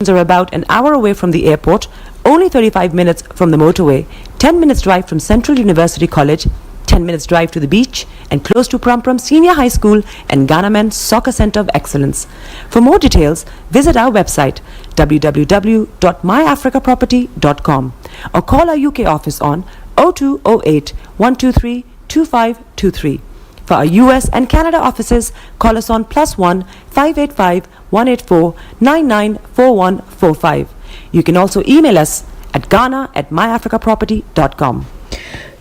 are about an hour away from the airport, only 35 minutes from the motorway, 10 minutes drive from Central University College, 10 minutes drive to the beach, and close to Prum Senior High School and Ghana Men's Soccer Center of Excellence. For more details, visit our website www.myafricaproperty.com or call our UK office on 0208 123 2523. For our US and Canada offices, call us on +1 585 184 994145. You can also email us at ghana@myafricaproperty.com.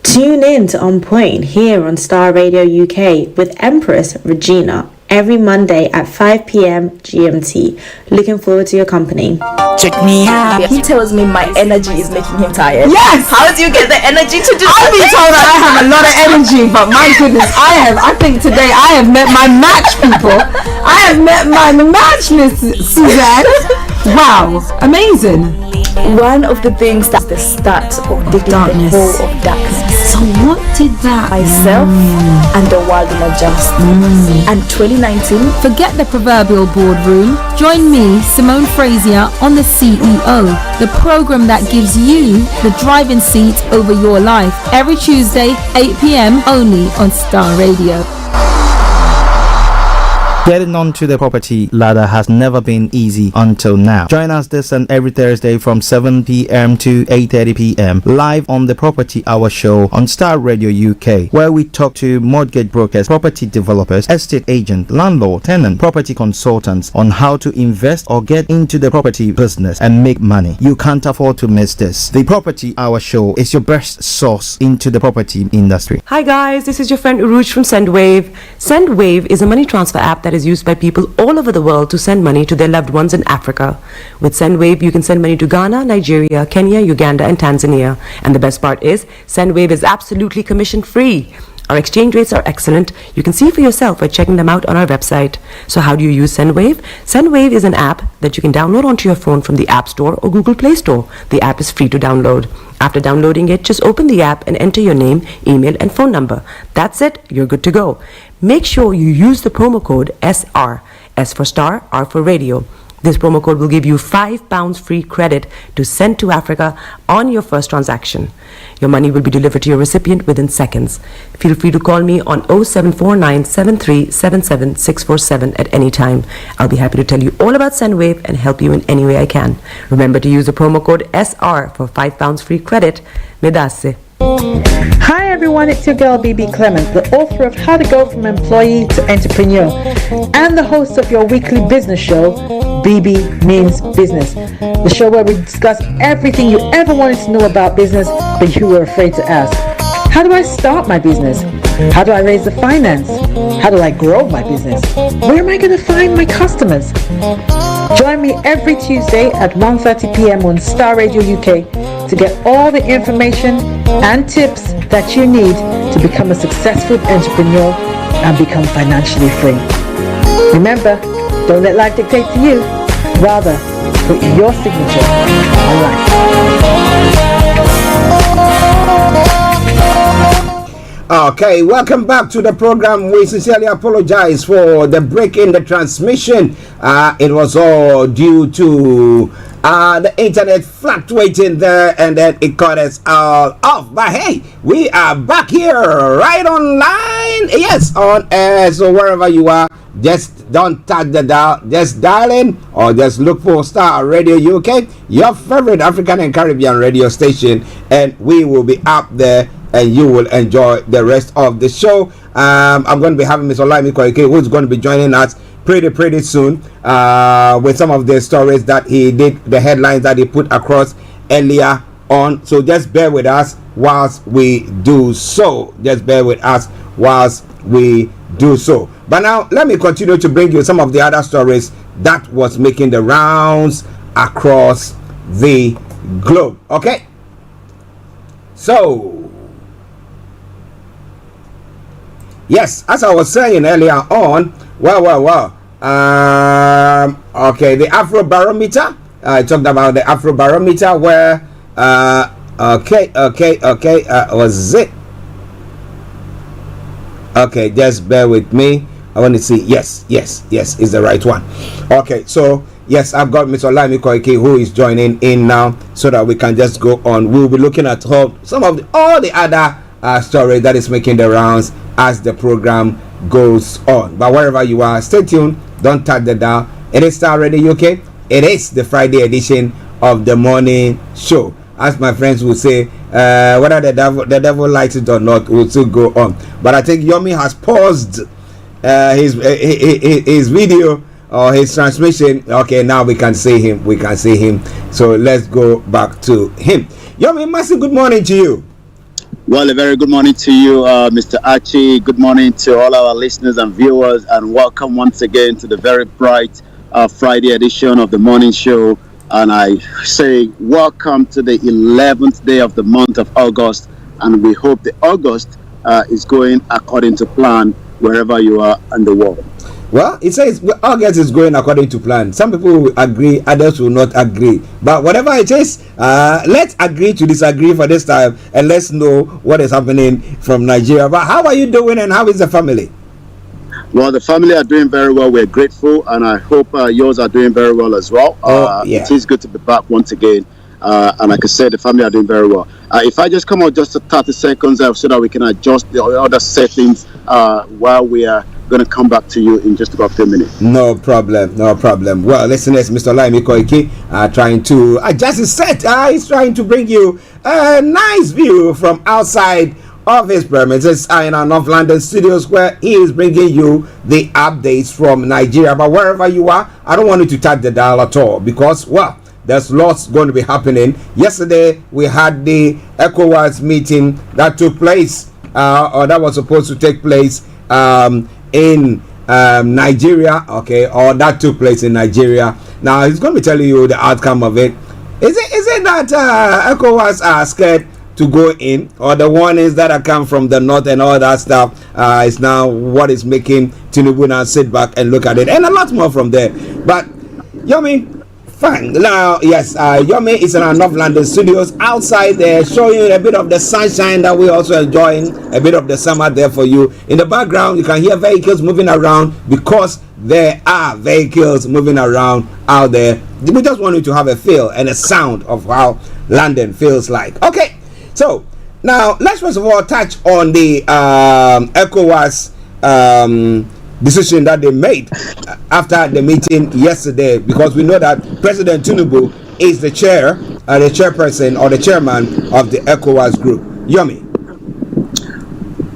Tune in to On Point here on Starr Radio UK with Empress Regina every Monday at 5 p.m. GMT. Looking forward to your company. Check me out. He tells me my energy is making him tired. Yes! How do you get the energy to do I've been told that I have a lot of energy, but my goodness, I think today I have met my match, people. I have met my match, Miss Suzanne. Wow, amazing. One of the things that's the start of the darkness. hole of darkness. So what did that Myself and the world will adjust. And 2019. Forget the proverbial boardroom. Join me, Simone Frazier, on The CEO, the program that gives you the driving seat over your life. Every Tuesday, 8 p.m. only on Starr Radio. Getting onto the property ladder has never been easy until now. Join us this and every Thursday from 7 p.m. to 8:30 p.m. live on the Property Hour show on Starr Radio UK, where we talk to mortgage brokers, property developers, estate agents, landlord, tenant, property consultants on how to invest or get into the property business and make money. You can't afford to miss this. The Property Hour show is your best source into the property industry. Hi guys, this is your friend Uruj from SendWave. SendWave is a money transfer app that is used by people all over the world to send money to their loved ones in Africa. With SendWave, you can send money to Ghana, Nigeria, Kenya, Uganda, and Tanzania. And the best part is, SendWave is absolutely commission-free. Our exchange rates are excellent. You can see for yourself by checking them out on our website. So how do you use SendWave? SendWave is an app that you can download onto your phone from the App Store or Google Play Store. The app is free to download. After downloading it, just open the app and enter your name, email, and phone number. That's it. You're good to go. Make sure you use the promo code SR. S for Star, R for Radio. This promo code will give you £5 free credit to send to Africa on your first transaction. Your money will be delivered to your recipient within seconds. Feel free to call me on 0749 7377 647 at any time. I'll be happy to tell you all about SendWave and help you in any way I can. Remember to use the promo code SR for £5 free credit. Medasse. Hi everyone, it's your girl BB Clement, the author of How to Go From Employee to Entrepreneur and the host of your weekly business show, BB Means Business, the show where we discuss everything you ever wanted to know about business but you were afraid to ask. How do I start my business? How do I raise the finance? How do I grow my business? Where am I going to find my customers? Join me every Tuesday at 1:30 p.m. on Starr Radio UK to get all the information and tips that you need to become a successful entrepreneur and become financially free. Remember, don't let life dictate to you. Rather, put your signature on life. Okay, welcome back to the program. We sincerely apologize for the break in the transmission. It was all due to the internet fluctuating there, and then it cut us all off. But hey, we are back here right online. Yes, on air. So wherever you are, just don't touch the dial. Just dial in or just look for Starr Radio UK, your favorite African and Caribbean radio station, and we will be up there. And you will enjoy the rest of the show. I'm going to be having Mr. Olayomi who's going to be joining us pretty soon with some of the stories that he did, the headlines that he put across earlier on. So just bear with us whilst we do so. Just bear with us whilst we do so. But now let me continue to bring you some of the other stories that was making the rounds across the globe. Okay, so yes, as I was saying earlier on, okay, the Afrobarometer. I talked about the Afrobarometer where, was it? Okay, just bear with me. I want to see. Yes, is the right one. Okay, so Yes, I've got Mr. Olayomi Koike who is joining in now, so that we can just go on. We'll be looking at all the other stories that is making the rounds as the program goes on. But wherever you are, stay tuned. Don't touch the dial. It is Starr Radio UK. It is the Friday edition of the morning show. As my friends will say, whether the devil likes it or not, will still go on. But I think Yomi has paused his video or his transmission. Okay, now we can see him. So let's go back to him. Yomi, massive good morning to you. Well, a very good morning to you, Mr. Archie. Good morning to all our listeners and viewers, and welcome once again to the very bright Friday edition of the morning show. And I say welcome to the 11th day of the month of August, and we hope the August is going according to plan wherever you are in the world. Well, it says August is going according to plan. Some people will agree, others will not agree. But whatever it is, let's agree to disagree for this time, and let's know what is happening from Nigeria. But how are you doing, and how is the family? Well, the family are doing very well. We're grateful, and I hope yours are doing very well as well. Yeah. It is good to be back once again. And like I said, the family are doing very well. If I just come out just 30 seconds so that we can adjust the other settings while we are going to come back to you in just about 10 minutes. No problem. Well, listeners, Mr. Olayomi Koike trying to adjust his set. He's trying to bring you a nice view from outside of his premises in our North London studios, where he is bringing you the updates from Nigeria. But wherever you are, I don't want you to touch the dial at all, because, well, there's lots going to be happening. Yesterday, we had the ECOWAS meeting that took place, or that was supposed to take place in Nigeria, okay, or that took place in Nigeria. Now, he's going to be telling you the outcome of it. Is it that ECOWAS are scared to go in, or the warnings that have come from the north and all that stuff is now what is making Tinubu now sit back and look at it, and a lot more from there. But Yomi, fine. Now, yes, Yomi is in our North London studios outside there, showing you a bit of the sunshine that we're also enjoying, a bit of the summer there for you. In the background, you can hear vehicles moving around, because there are vehicles moving around out there. We just want you to have a feel and a sound of how London feels like. Okay, so now let's first of all touch on the ECOWAS decision that they made after the meeting yesterday, because we know that President Tinubu is the chairperson or the chairman of the ECOWAS group. Yomi.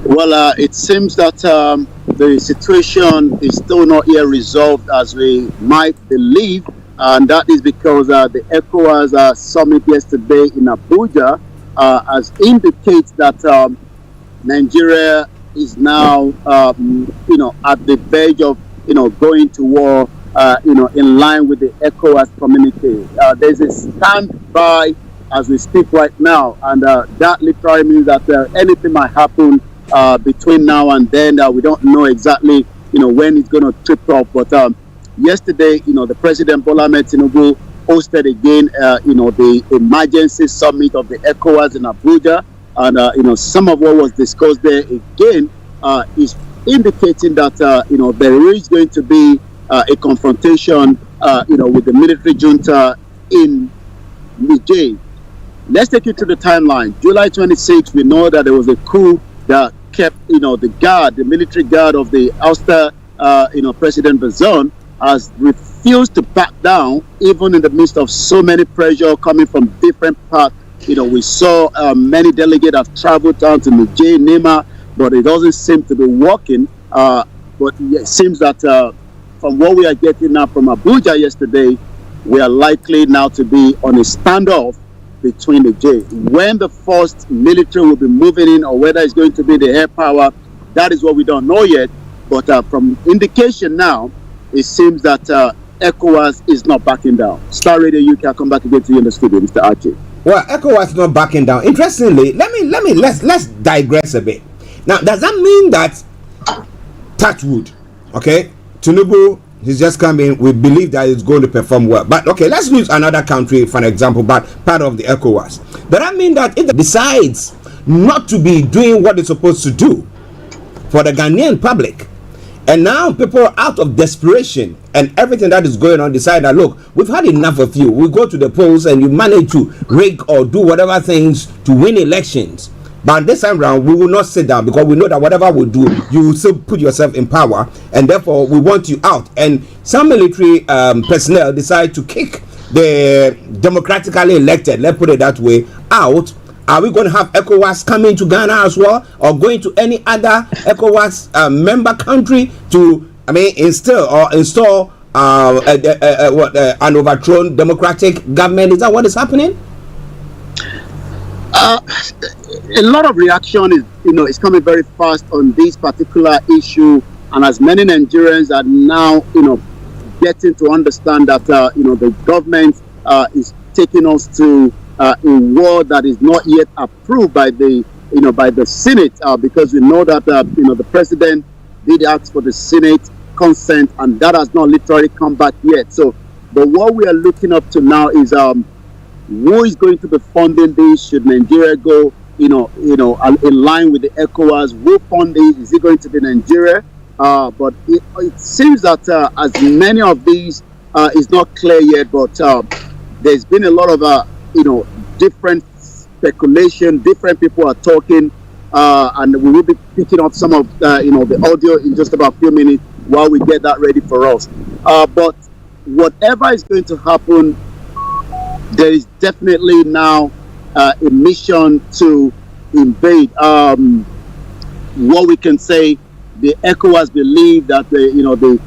Well, it seems that the situation is still not yet resolved as we might believe, and that is because the ECOWAS summit yesterday in Abuja has indicated that Nigeria is now, at the verge of, going to war, in line with the ECOWAS communique. There's a standby as we speak right now, and that literally means that anything might happen between now and then. We don't know exactly, when it's going to trip off. But yesterday, the President Bola Ahmed Tinubu hosted again, the emergency summit of the ECOWAS in Abuja. And, some of what was discussed there again is indicating that, there is going to be a confrontation, with the military junta in Niger. Let's take you to the timeline. July 26th, we know that there was a coup that kept, the military guard of the ouster, President Bazoum has refused to back down, even in the midst of so many pressure coming from different parts. We saw many delegates have traveled down to Niger, Nema, but it doesn't seem to be working. But it seems that from what we are getting now from Abuja yesterday, we are likely now to be on a standoff between the J. When the first military will be moving in, or whether it's going to be the air power, that is what we don't know yet. But from indication now, it seems that ECOWAS is not backing down. Starr Radio UK, I'll come back again to you in the studio, Mr. Archie. Well, ECOWAS is not backing down. Interestingly, let's digress a bit. Now, does that mean that Touchwood, okay, Tinubu, he's just come in, we believe that he's going to perform well. But okay, let's use another country for an example, but part of the ECOWAS. Does that mean that if it decides not to be doing what it's supposed to do for the Ghanaian public, And now people are out of desperation and everything that is going on decide that, look, we've had enough of you. We go to the polls and you manage to rig or do whatever things to win elections. But this time round, we will not sit down because we know that whatever we do, you will still put yourself in power. And therefore, we want you out. And some military personnel decide to kick the democratically elected, let's put it that way, out. Are we going to have ECOWAS coming to Ghana as well, or going to any other ECOWAS member country to, install an overthrown democratic government? Is that what is happening? A lot of reaction is coming very fast on this particular issue, and as many Nigerians are now getting to understand that the government is taking us to a war that is not yet approved by the Senate, because we know that the president did ask for the Senate consent, and that has not literally come back yet. So, but what we are looking up to now is who is going to be funding this? Should Nigeria go in line with the ECOWAS? Who fund this? Is it going to be Nigeria? But it seems that as many of these is not clear yet, but there's been a lot of different speculation. Different people are talking, and we will be picking up some of the audio in just about a few minutes while we get that ready for us. But whatever is going to happen, there is definitely now a mission to invade. What we can say, the ECOWAS believe that the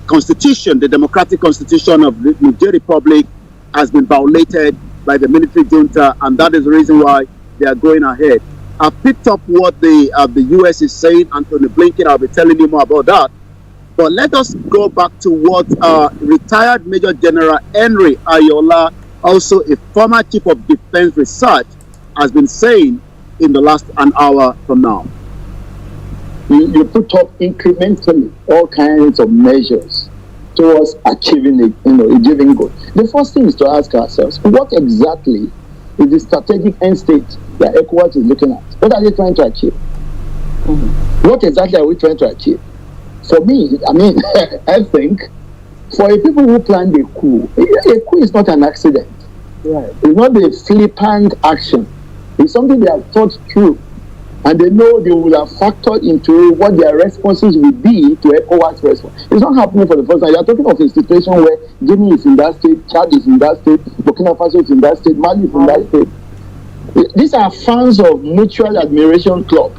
constitution, the democratic constitution of the Niger Republic, has been violated by the military junta, and that is the reason why they are going ahead. I picked up what the U.S. is saying. Anthony Blinken, I'll be telling you more about that. But let us go back to what retired Major General Henry Ayola, also a former chief of defense research, has been saying in the last an hour from now. You put up incrementally all kinds of measures towards achieving a given goal. The first thing is to ask ourselves, what exactly is the strategic end state that ECOWAS is looking at? What are they trying to achieve? What exactly are we trying to achieve? For me, I think for the people who planned a coup is not an accident. Right. It's not a flippant action. It's something they have thought through. And they know they will have factored into what their responses will be to ECOWAS response. It's not happening for the first time. You are talking of a situation where Guinea is in that state, Chad is in that state, Burkina Faso is in that state, Mali is in that state. These are fans of mutual admiration club.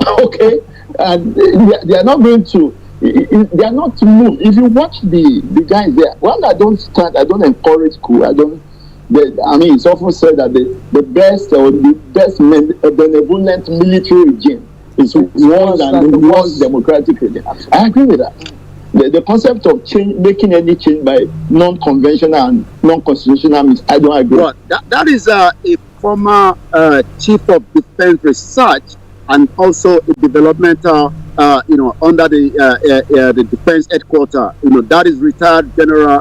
Okay? And they are not going to, they are not to move. If you watch the guys there, I don't encourage coup. It's often said that the best benevolent military regime is one than the most democratic regime. I agree with that. The concept of making any change by non-conventional and non-constitutional means I don't agree. Well, that is a former chief of defense research and also a developmental, under the defense headquarters. That is retired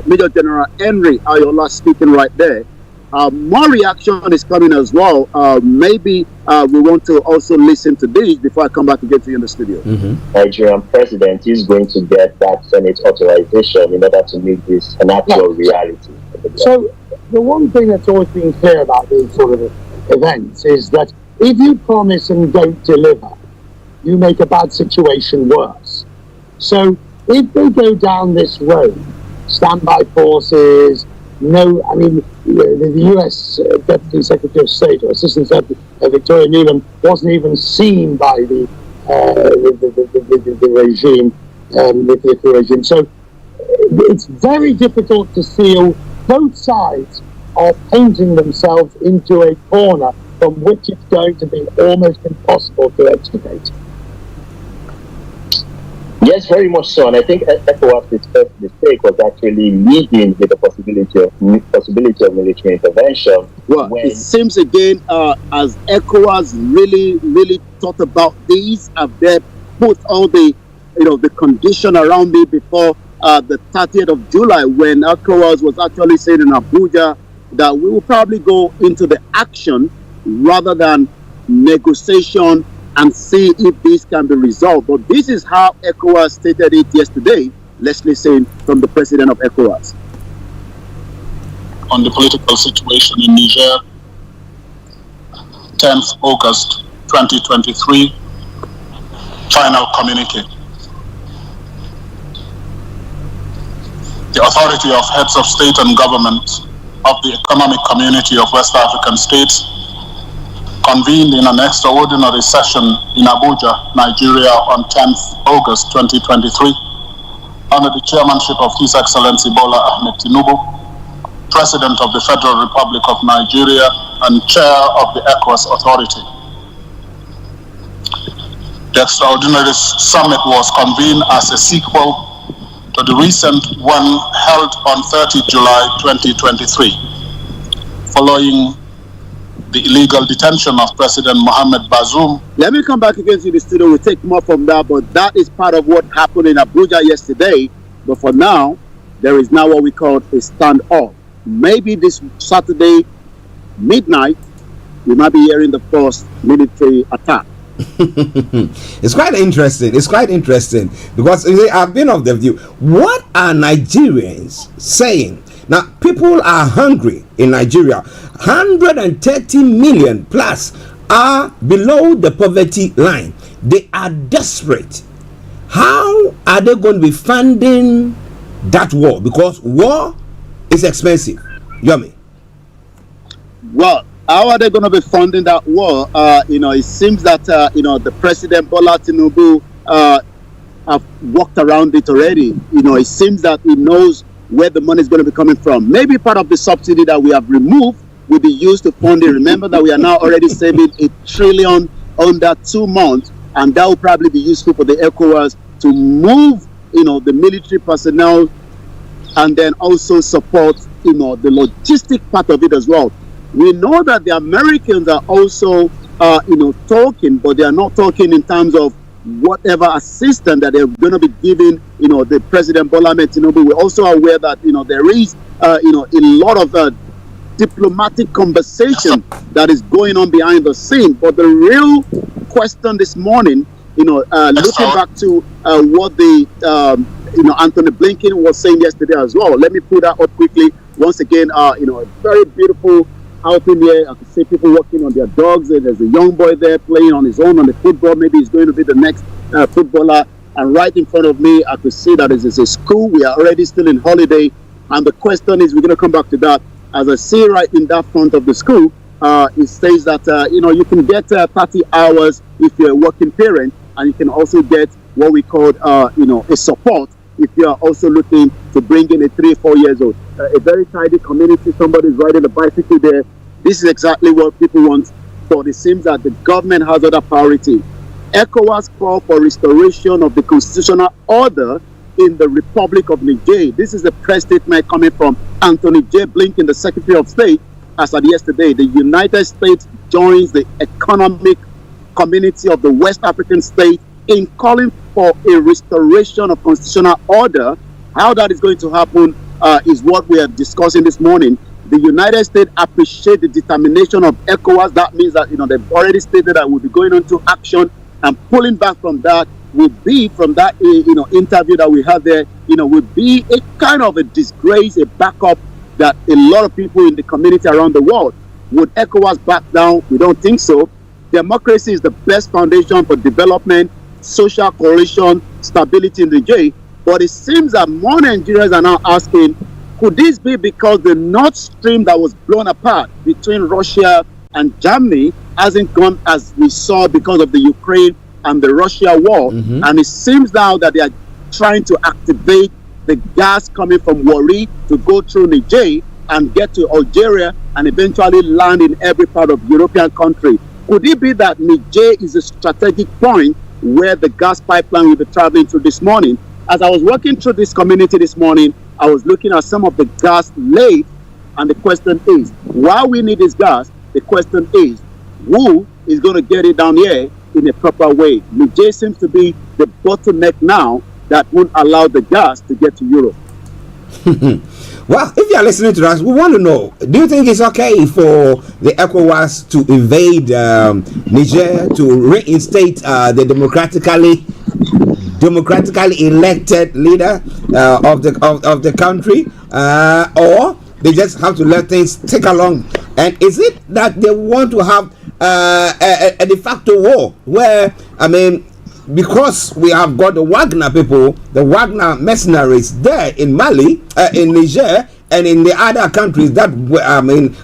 Major General Henry Ayola speaking right there. More reaction is coming as well. Maybe we want to also listen to this before I come back to get to you in the studio. Mm-hmm. Nigerian president is going to get that Senate authorization in order to make this an actual reality. So the one thing that's always been clear about these sort of events is that if you promise and don't deliver, you make a bad situation worse. So if they go down this road, standby forces, the U.S. Deputy Secretary of State or Assistant Secretary Victoria Nuland wasn't even seen by the regime, the political regime. So it's very difficult to feel both sides are painting themselves into a corner from which it's going to be almost impossible to extricate. Yes, very much so. And I think ECOWAS's first mistake was actually leading with the possibility of military intervention. Well, it seems again, as ECOWAS really thought about these, have they put all the condition around it before the 30th of July, when ECOWAS was actually saying in Abuja that we will probably go into the action rather than negotiation and see if this can be resolved. But this is how ECOWAS stated it yesterday. Let's listen from the president of ECOWAS. On the political situation in Niger, 10th August 2023, final communique. The authority of heads of state and government of the Economic Community of West African States convened in an extraordinary session in Abuja, Nigeria on 10th August 2023 under the chairmanship of His Excellency Bola Ahmed Tinubu, President of the Federal Republic of Nigeria and Chair of the ECOWAS Authority. The extraordinary summit was convened as a sequel to the recent one held on 30 July 2023, following the illegal detention of President Mohamed Bazoum. Let me come back again to the studio. We'll take more from that, but that is part of what happened in Abuja yesterday. But for now, there is now what we call a standoff. Maybe this Saturday, midnight, we might be hearing the first military attack. It's quite interesting. It's quite interesting because you see, I've been of the view. What are Nigerians saying? Now, people are hungry in Nigeria. 130 million plus are below the poverty line. They are desperate. How are they going to be funding that war? Because war is expensive. Yomi. Well, how are they going to be funding that war? It seems that the President Bola Tinubu have walked around it already. It seems that he knows where the money is going to be coming from. Maybe part of the subsidy that we have removed will be used to fund it. Remember that we are now already saving $1 trillion under 2 months, and that will probably be useful for the ECOWAS to move, the military personnel, and then also support, the logistic part of it as well. We know that the Americans are also, talking, but they are not talking in terms of whatever assistance that they're going to be giving, the President Bola Ahmed Tinubu. We're also aware that, there is, a lot of diplomatic conversation that is going on behind the scene. But the real question this morning, looking back to what the, Anthony Blinken was saying yesterday as well. Let me put that up quickly. Once again, a very beautiful out in here. I can see people walking on their dogs, and there's a young boy there playing on his own on the football. Maybe he's going to be the next footballer. And right in front of me, I could see that this is a school. We are already still in holiday. And the question is, we're going to come back to that. As I see right in that front of the school, it says that, you can get 30 hours if you're a working parent, and you can also get what we call, a support if you are also looking to bring in a 3 or 4 years old. A very tidy community, somebody's riding a bicycle there. This is exactly what people want, but it seems that the government has other priority. ECOWAS call for restoration of the constitutional order in the Republic of Niger. This is a press statement coming from Anthony J. Blinken, the Secretary of State, as of yesterday. The United States joins the economic community of the West African states in calling for a restoration of constitutional order. How that is going to happen is what we are discussing this morning. The United States appreciate the determination of ECOWAS. That means that they've already stated that we'll be going into action, and pulling back from that will be from that interview that we had there. Will be a kind of a disgrace, a backup that a lot of people in the community around the world. Would ECOWAS back down? We don't think so. Democracy is the best foundation for development, social coalition, stability in the Niger. But it seems that more Nigerians are now asking, could this be because the Nord Stream that was blown apart between Russia and Germany hasn't gone as we saw because of the Ukraine and the Russia war? And it seems now that they are trying to activate the gas coming from Warri to go through Niger and get to Algeria and eventually land in every part of European country. Could it be that Niger is a strategic point where the gas pipeline will be traveling through this morning? As I was walking through this community this morning, I was looking at some of the gas laid, and the question is, why we need this gas? The question is, who is going to get it down here in a proper way? Niger seems to be the bottleneck now that won't allow the gas to get to Europe. Well, if you are listening to us, we want to know, do you think it's okay for the ECOWAS to invade Niger to reinstate the democratically elected leader of the country, or they just have to let things take along? And is it that they want to have a de facto war where, I mean, because we have got the Wagner people, the Wagner mercenaries there in Mali, in Niger, and in the other countries that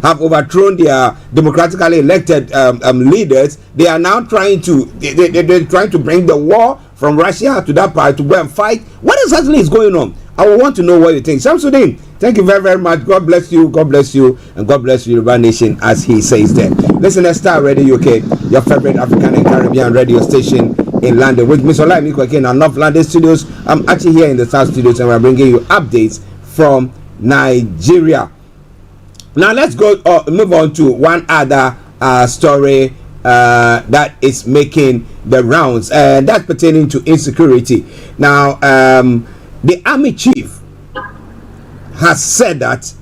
have overthrown their democratically elected leaders, they are now trying to they're trying to bring the war from Russia to that part to go and fight. What exactly is going on? I would want to know what you think. Shamsuddin, thank you very, very much. God bless you, and God bless Yoruba Nation, as he says there. Listen to Starr Radio UK, your favorite African and Caribbean radio station in London, with Miss Olayomi again in North London studios. I'm actually here in the South studios, and we're bringing you updates from Nigeria. Now let's go move on to one other story that is making the rounds, and that's pertaining to insecurity. Now, the army chief has said that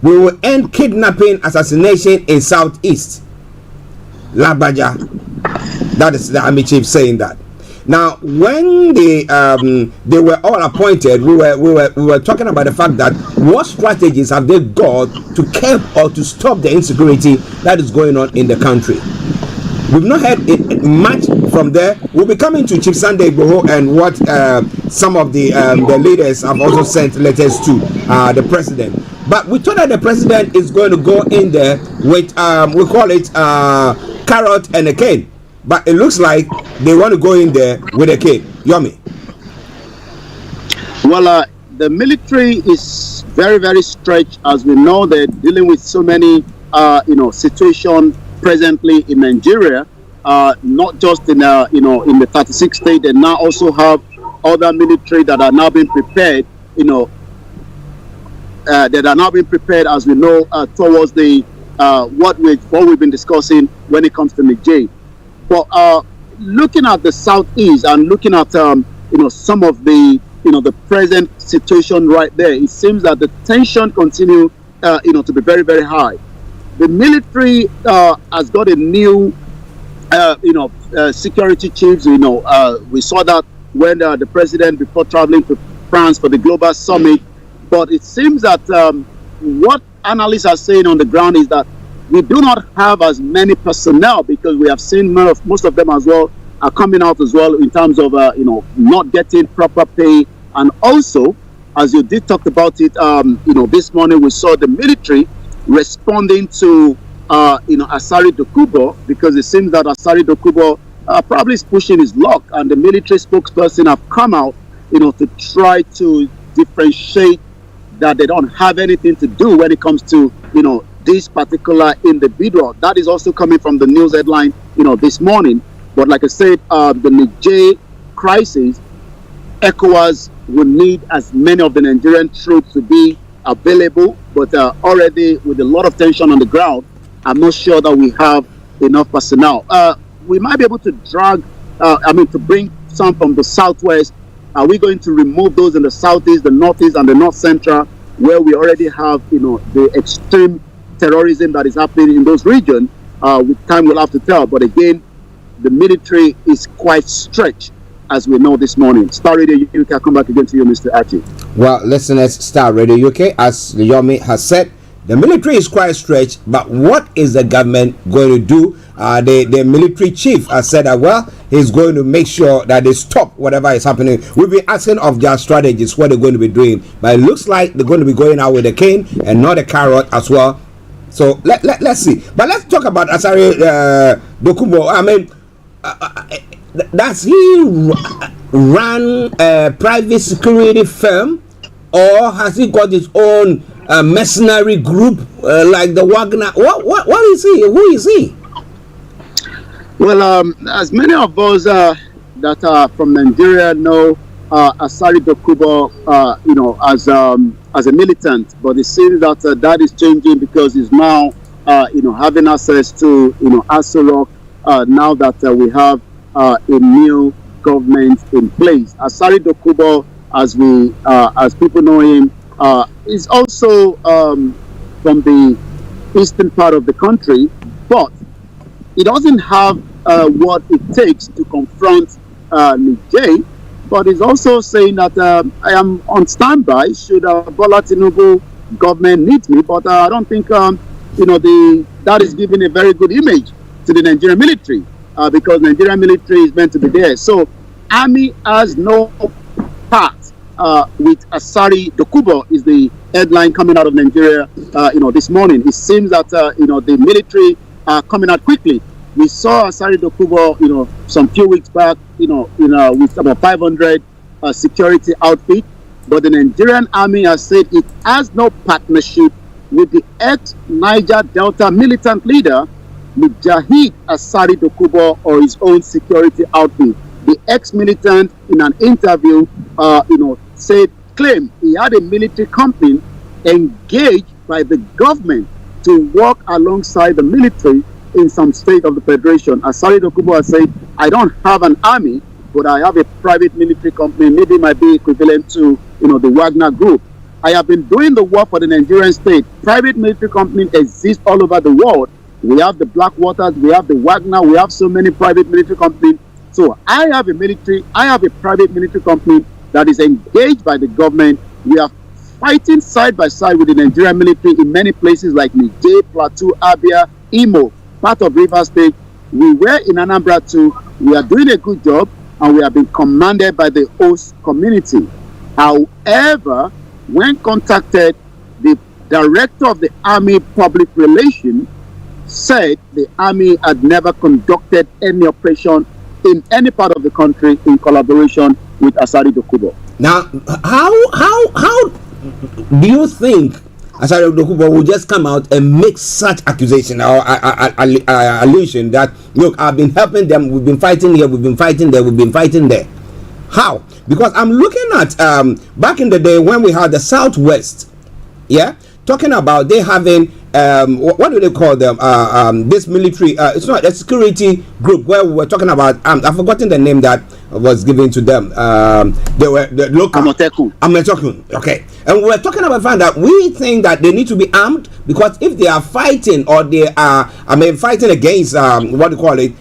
we will end kidnapping, assassination in Southeast Labaja. That is the army chief saying that. Now, when they were all appointed, we were talking about the fact that what strategies have they got to curb or to stop the insecurity that is going on in the country. We've not heard much from there. We'll be coming to Chief Sunday Igboho and what some of the leaders have also sent letters to the president. But we thought that the president is going to go in there with we call it carrot and a cane. But it looks like they want to go in there with a cane. Yomi. Well, the military is very, very stretched, as we know. They're dealing with so many, situations presently in Nigeria, not just in in the 36 states. They now also have other military that are now being prepared, that are now being prepared, as we know, towards the what we've been discussing when it comes to Niger. But looking at the southeast and looking at some of the the present situation right there, it seems that the tension continue to be very, very high. The military has got a new security chiefs. We saw that when the president, before traveling to France for the global summit. But it seems that what analysts are saying on the ground is that we do not have as many personnel, because we have seen most of them as well are coming out as well in terms of not getting proper pay. And also, as you did talk about it, this morning we saw the military responding to Asari Dokubo, because it seems that Asari Dokubo probably is pushing his luck, and the military spokesperson have come out to try to differentiate that they don't have anything to do when it comes to this particular individual. That is also coming from the news headline, this morning. But like I said, the Niger crisis, ECOWAS will need as many of the Nigerian troops to be available. But already with a lot of tension on the ground, I'm not sure that we have enough personnel. We might be able to to bring some from the southwest. Are we going to remove those in the southeast, the northeast, and the north central, where we already have, the extreme terrorism that is happening in those regions? With time, we'll have to tell. But again, the military is quite stretched, as we know this morning. Starr Radio UK, I'll come back again to you, Mr. Archie. Well, listeners, Starr Radio UK, as Yomi has said, the military is quite stretched, but what is the government going to do? The military chief has said that, well, he's going to make sure that they stop whatever is happening. We'll be asking of their strategies what they're going to be doing, but it looks like they're going to be going out with a cane and not a carrot as well. So let's see. But let's talk about Asari Dokubo. I mean, does he run a private security firm, or has he got his own mercenary group like the Wagner? What is he? Who is he? Well, as many of us that are from Nigeria know, Asari Dokubo, as a militant, but it seems that that is changing, because he's now, having access to, Aso Rock, now that we have a new government in place. Asari Dokubo, as people know him, is also from the eastern part of the country, but he doesn't have what it takes to confront Niger. But he's also saying that I am on standby should Bola Tinubu government need me. But I don't think that is giving a very good image to the Nigerian military because Nigerian military is meant to be there. So army has no part with Asari Dokubo is the headline coming out of Nigeria. This morning it seems that the military are coming out quickly. We saw Asari Dokubo, some few weeks back, with about 500 security outfit. But the Nigerian army has said it has no partnership with the ex-Niger Delta militant leader, Mujahid Asari Dokubo, or his own security outfit. The ex-militant, in an interview, claimed he had a military company engaged by the government to work alongside the military in some state of the federation. Asari Dokubo has said, I don't have an army, but I have a private military company, maybe it might be equivalent to the Wagner Group. I have been doing the work for the Nigerian state. Private military companies exist all over the world. We have the Blackwaters, we have the Wagner, we have so many private military companies. So I have a private military company that is engaged by the government. We are fighting side by side with the Nigerian military in many places like Niger, Plateau, Abia, Imo, part of Rivers State. We were in Anambra too. We are doing a good job and we have been commanded by the host community. However, when contacted, the director of the Army Public Relations said the Army had never conducted any operation in any part of the country in collaboration with Asari Dokubo. Now, how do you think Asari Dokubo will just come out and make such accusation or allusion that, look, I've been helping them, we've been fighting here, we've been fighting there, we've been fighting there? How? Because I'm looking at back in the day when we had the Southwest, talking about they having what do they call them? This military, it's not a security group where we were talking about. I've forgotten the name that was given to them. They were the local Amotekun. Okay, and we were talking about the fact that we think that they need to be armed because if they are fighting or they are, fighting against what do you call it?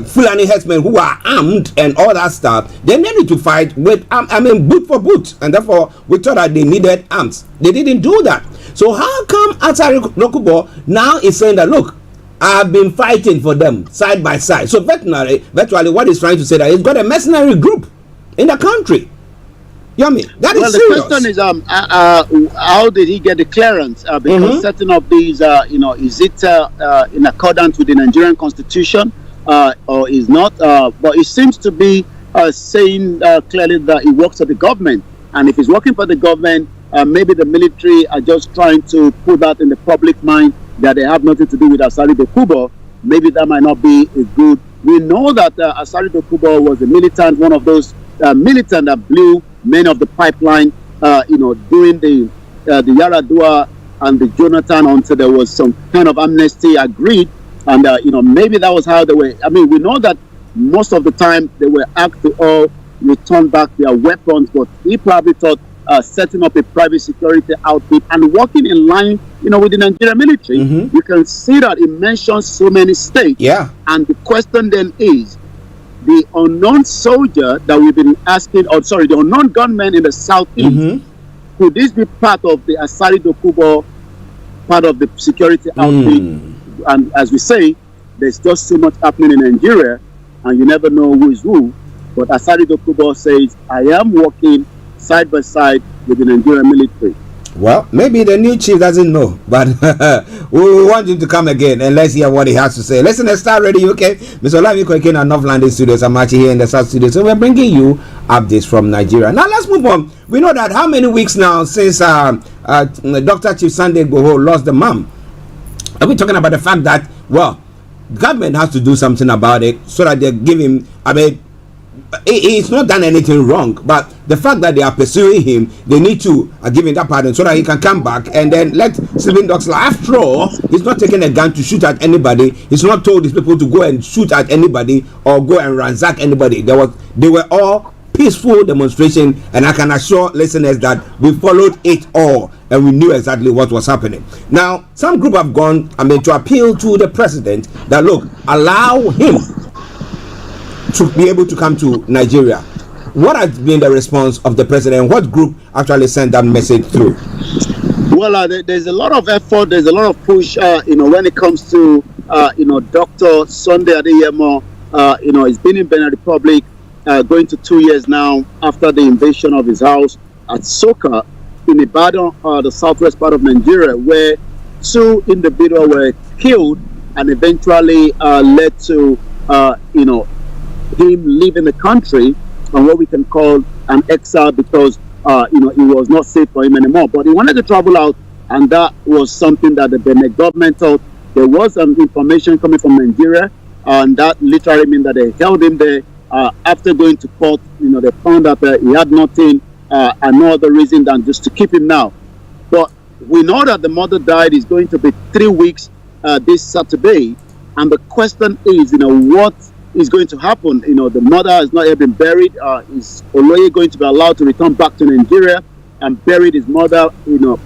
Fulani herdsmen who are armed and all that stuff, then they need to fight with boot for boot, and therefore we thought that they needed arms. They didn't do that. So how come Asari Dokubo now is saying that, look, I've been fighting for them side by side? So virtually what he's trying to say that he's got a mercenary group in the country. Yummy. That is serious. The question is, how did he get the clearance? Because setting up these, is it in accordance with the Nigerian Constitution or is not? But it seems to be saying clearly that he works for the government. And if he's working for the government, maybe the military are just trying to put that in the public mind that they have nothing to do with Asari Dokubo. Maybe that might not be a good. We know that Asari Dokubo was a militant, one of those militant that blew many of the pipeline, during the Yaradua and the Jonathan until there was some kind of amnesty agreed. And, maybe that was how they were. We know that most of the time they were asked to all return back their weapons, but he probably thought setting up a private security outfit and working in line, with the Nigerian military. You can see that it mentions so many states. And the question then is, the unknown soldier that we've been asking, the unknown gunman in the southeast, could this be part of the Asari Dokubo, part of the security outfit? And as we say, there's just so much happening in Nigeria, and you never know who is who. But Asari Dokubo says, I am working side by side with the Nigerian military. Well, maybe the new chief doesn't know, but we want him to come again and let's hear what he has to say. Listen to Starr Radio UK. Mr. Olayomi Kweke at North London Studios. I'm Archie here in the South Studios. So we're bringing you updates from Nigeria. Now let's move on. We know that how many weeks now since Dr. Chief Sunday Igboho lost the mom? Are we talking about the fact that, well, government has to do something about it so that they give him, he's not done anything wrong, but the fact that they are pursuing him, they need to give him that pardon so that he can come back and then let sleeping dogs lie. After all, he's not taking a gun to shoot at anybody. He's not told these people to go and shoot at anybody or go and ransack anybody. They were all peaceful demonstration, and I can assure listeners that we followed it all and we knew exactly what was happening. Now, some group have gone, to appeal to the president that, look, allow him to be able to come to Nigeria. What has been the response of the president? What group actually sent that message through? Well, there's a lot of effort, there's a lot of push, when it comes to, Dr. Sunday Adeyemo. He's been in Benin Republic going to 2 years now after the invasion of his house at Soka in Ibadan, the southwest part of Nigeria, where 2 individuals were killed and eventually led to, him leaving the country on what we can call an exile because, it was not safe for him anymore. But he wanted to travel out, and that was something that the Benin government thought there was some information coming from Nigeria, and that literally meant that they held him there. After going to court, they found that he had nothing and no other reason than just to keep him now. But we know that the mother died. It's going to be 3 weeks this Saturday, and the question is, what is going to happen? The mother has not yet been buried. Is Olayomi going to be allowed to return back to Nigeria and bury his mother,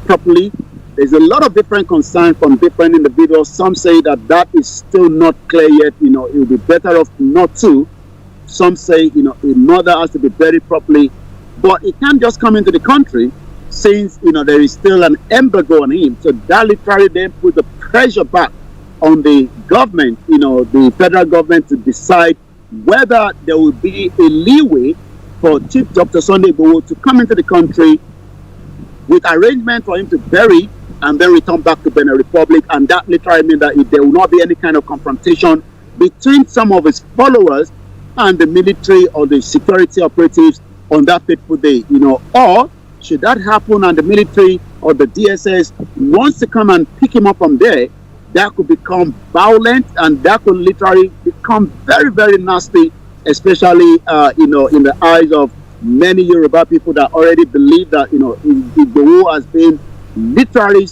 properly? There's a lot of different concerns from different individuals. Some say that is still not clear yet. It will be better off not to. Some say, a mother has to be buried properly, but he can't just come into the country since, there is still an embargo on him. So that literally then put the pressure back on the government, the federal government, to decide whether there will be a leeway for Chief Dr. Sunday Igboho to come into the country with arrangement for him to bury and then return back to Benin Republic. And that literally means that there will not be any kind of confrontation between some of his followers and the military or the security operatives on that fateful day, or should that happen and the military or the DSS wants to come and pick him up from there, that could become violent and that could literally become very, very nasty, especially, in the eyes of many Yoruba people that already believe that, Igboho has been literally,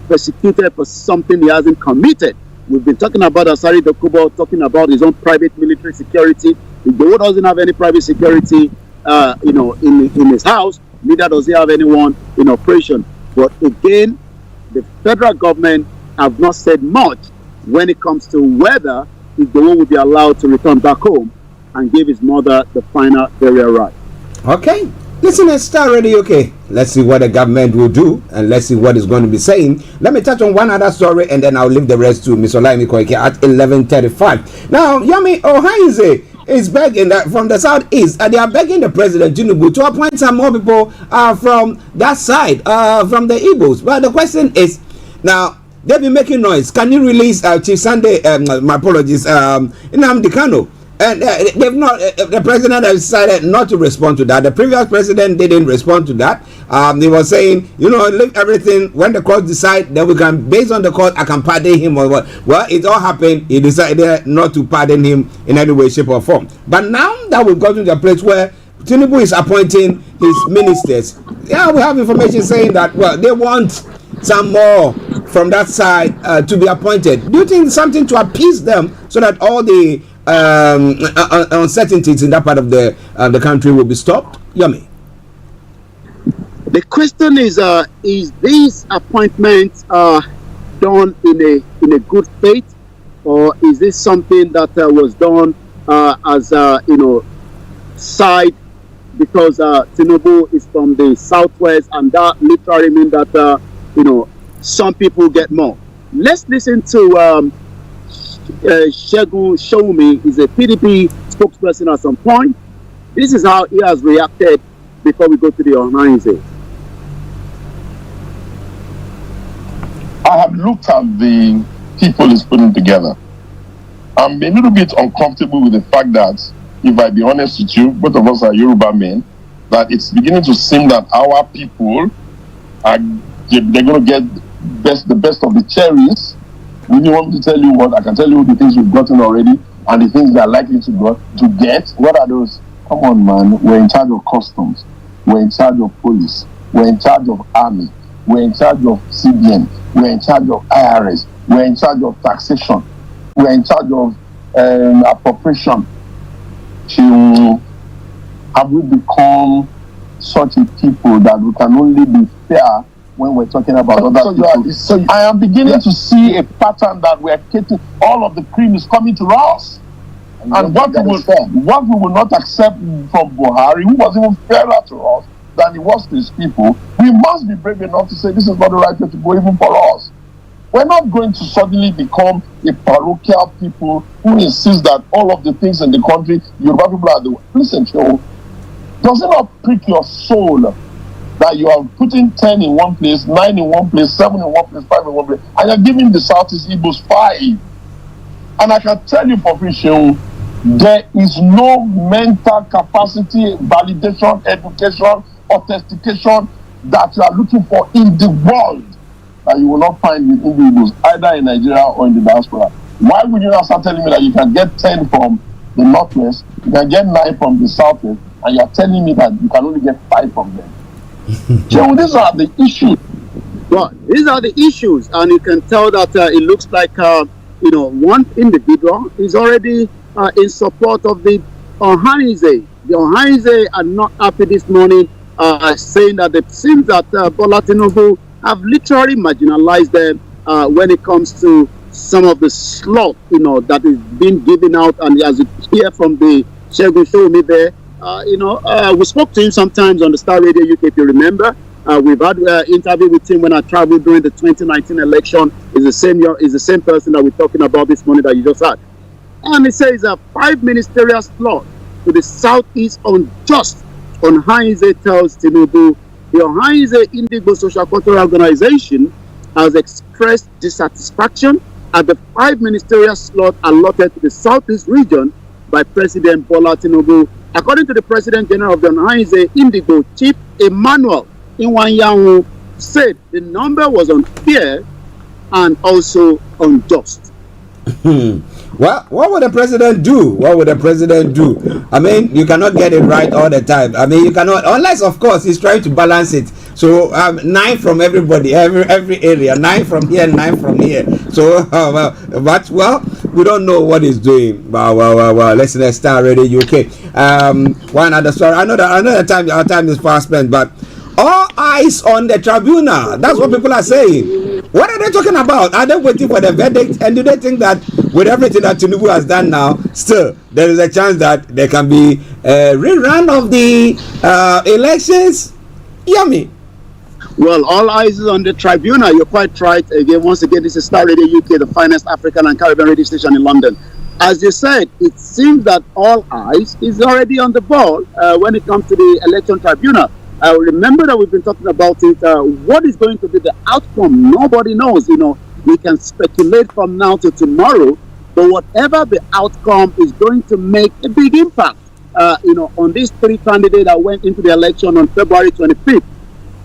persecuted for something he hasn't committed. We've been talking about Asari Dokubo, talking about his own private military security. Igboho doesn't have any private security, in his house. Neither does he have anyone in operation. But again, the federal government have not said much when it comes to whether Igboho will be allowed to return back home and give his mother the final burial right. Okay. Listen to Starr Radio, okay. Let's see what the government will do and let's see what it's going to be saying. Let me touch on one other story and then I'll leave the rest to Ms. Olayomi Koike at 11:35. Now, Yomi Ohaize is begging that from the southeast, they are begging the president Tinubu to appoint some more people from that side, from the Igbos. But the question is, now, they've been making noise. Can you release Chief Sunday, my apologies, Nnamdi Kanu? And they've not. The president has decided not to respond to that. The previous president didn't respond to that. He was saying, leave everything. When the court decide, then we can, based on the court, I can pardon him or what. Well, it all happened. He decided not to pardon him in any way, shape, or form. But now that we've got to the place where Tinubu is appointing his ministers, we have information saying that they want some more from that side to be appointed. Do you think something to appease them so that all the uncertainties in that part of the country will be stopped? Yummy. The question is this appointment done in a good faith, or is this something that was done as side because Tinubu is from the southwest and that literally means that some people get more? Let's listen to Segun Shoumi. Is a PDP spokesperson at some point. This is how he has reacted before we go to the Ohaize. I have looked at the people he's putting together. I'm a little bit uncomfortable with the fact that, if I be honest with you, both of us are Yoruba men, that it's beginning to seem that our people they're going to get the best of the cherries. We don't want me to tell you what, I can tell you the things we've gotten already and the things they're likely to get. What are those? Come on, man. We're in charge of customs. We're in charge of police. We're in charge of army. We're in charge of CBN. We're in charge of IRS. We're in charge of taxation. We're in charge of appropriation. have we become such a people that we can only be fair when we're talking about other people? I am beginning to see a pattern that we're getting, all of the cream is coming to us. And what we will not accept from Buhari, who was even fairer to us than he was to his people, we must be brave enough to say this is not the right way to go even for us. We're not going to suddenly become a parochial people who insist that all of the things in the country, Yoruba people are the... Listen, Joe, does it not prick your soul that you are putting 10 in one place, 9 in one place, 7 in one place, 5 in one place, and you're giving the Southeast Igbos 5? And I can tell you for free, Shehu, there is no mental capacity, validation, education, authentication that you are looking for in the world that you will not find with individuals, either in Nigeria or in the diaspora. Why would you not start telling me that you can get 10 from the Northwest, you can get 9 from the Southwest, and you're telling me that you can only get 5 from them? So these are the issues. Well, these are the issues, and you can tell that it looks like, one individual is already in support of the Ohanese. The Ohanese are not happy this morning, saying that it seems that Bola Tinubu have literally marginalized them when it comes to some of the slot, that is being given out. And as you hear from the Shegun Showme there, we spoke to him sometimes on the Star Radio UK, if you remember. We've had an interview with him when I traveled during the 2019 election. Is the same person that we're talking about this morning that you just had. And he says 5 ministerial slot to the Southeast unjust. Ohanese tells Tinubu the Ohanese Indigo Social Cultural Organization has expressed dissatisfaction at the 5 ministerial slot allotted to the Southeast region by President Bola Tinubu. According to the President General of the Ohanese Indigo, Chief Emmanuel Iwanyanwu, said the number was unfair and also unjust. Well, what would the president do? What would the president do? I mean, you cannot get it right all the time. I mean, you cannot, unless of course he's trying to balance it. So 9 from everybody, every area, 9 from here, 9 from here. So we don't know what he's doing. Well. Let's start Radio UK. One other story. I know that our time is fast spent, but all eyes on the tribunal. That's what people are saying. What are they talking about? Are they waiting for the verdict? And do they think that with everything that Tinubu has done now, still there is a chance that there can be a rerun of the elections? Yummy. Well, all eyes is on the tribunal. You're quite right. Once again, this is Star Radio UK, the finest African and Caribbean radio station in London. As you said, it seems that all eyes is already on the ball when it comes to the election tribunal. Remember that we've been talking about it. What is going to be the outcome? Nobody knows. We can speculate from now to tomorrow, but whatever the outcome is going to make a big impact, on these 3 candidates that went into the election on February 25th.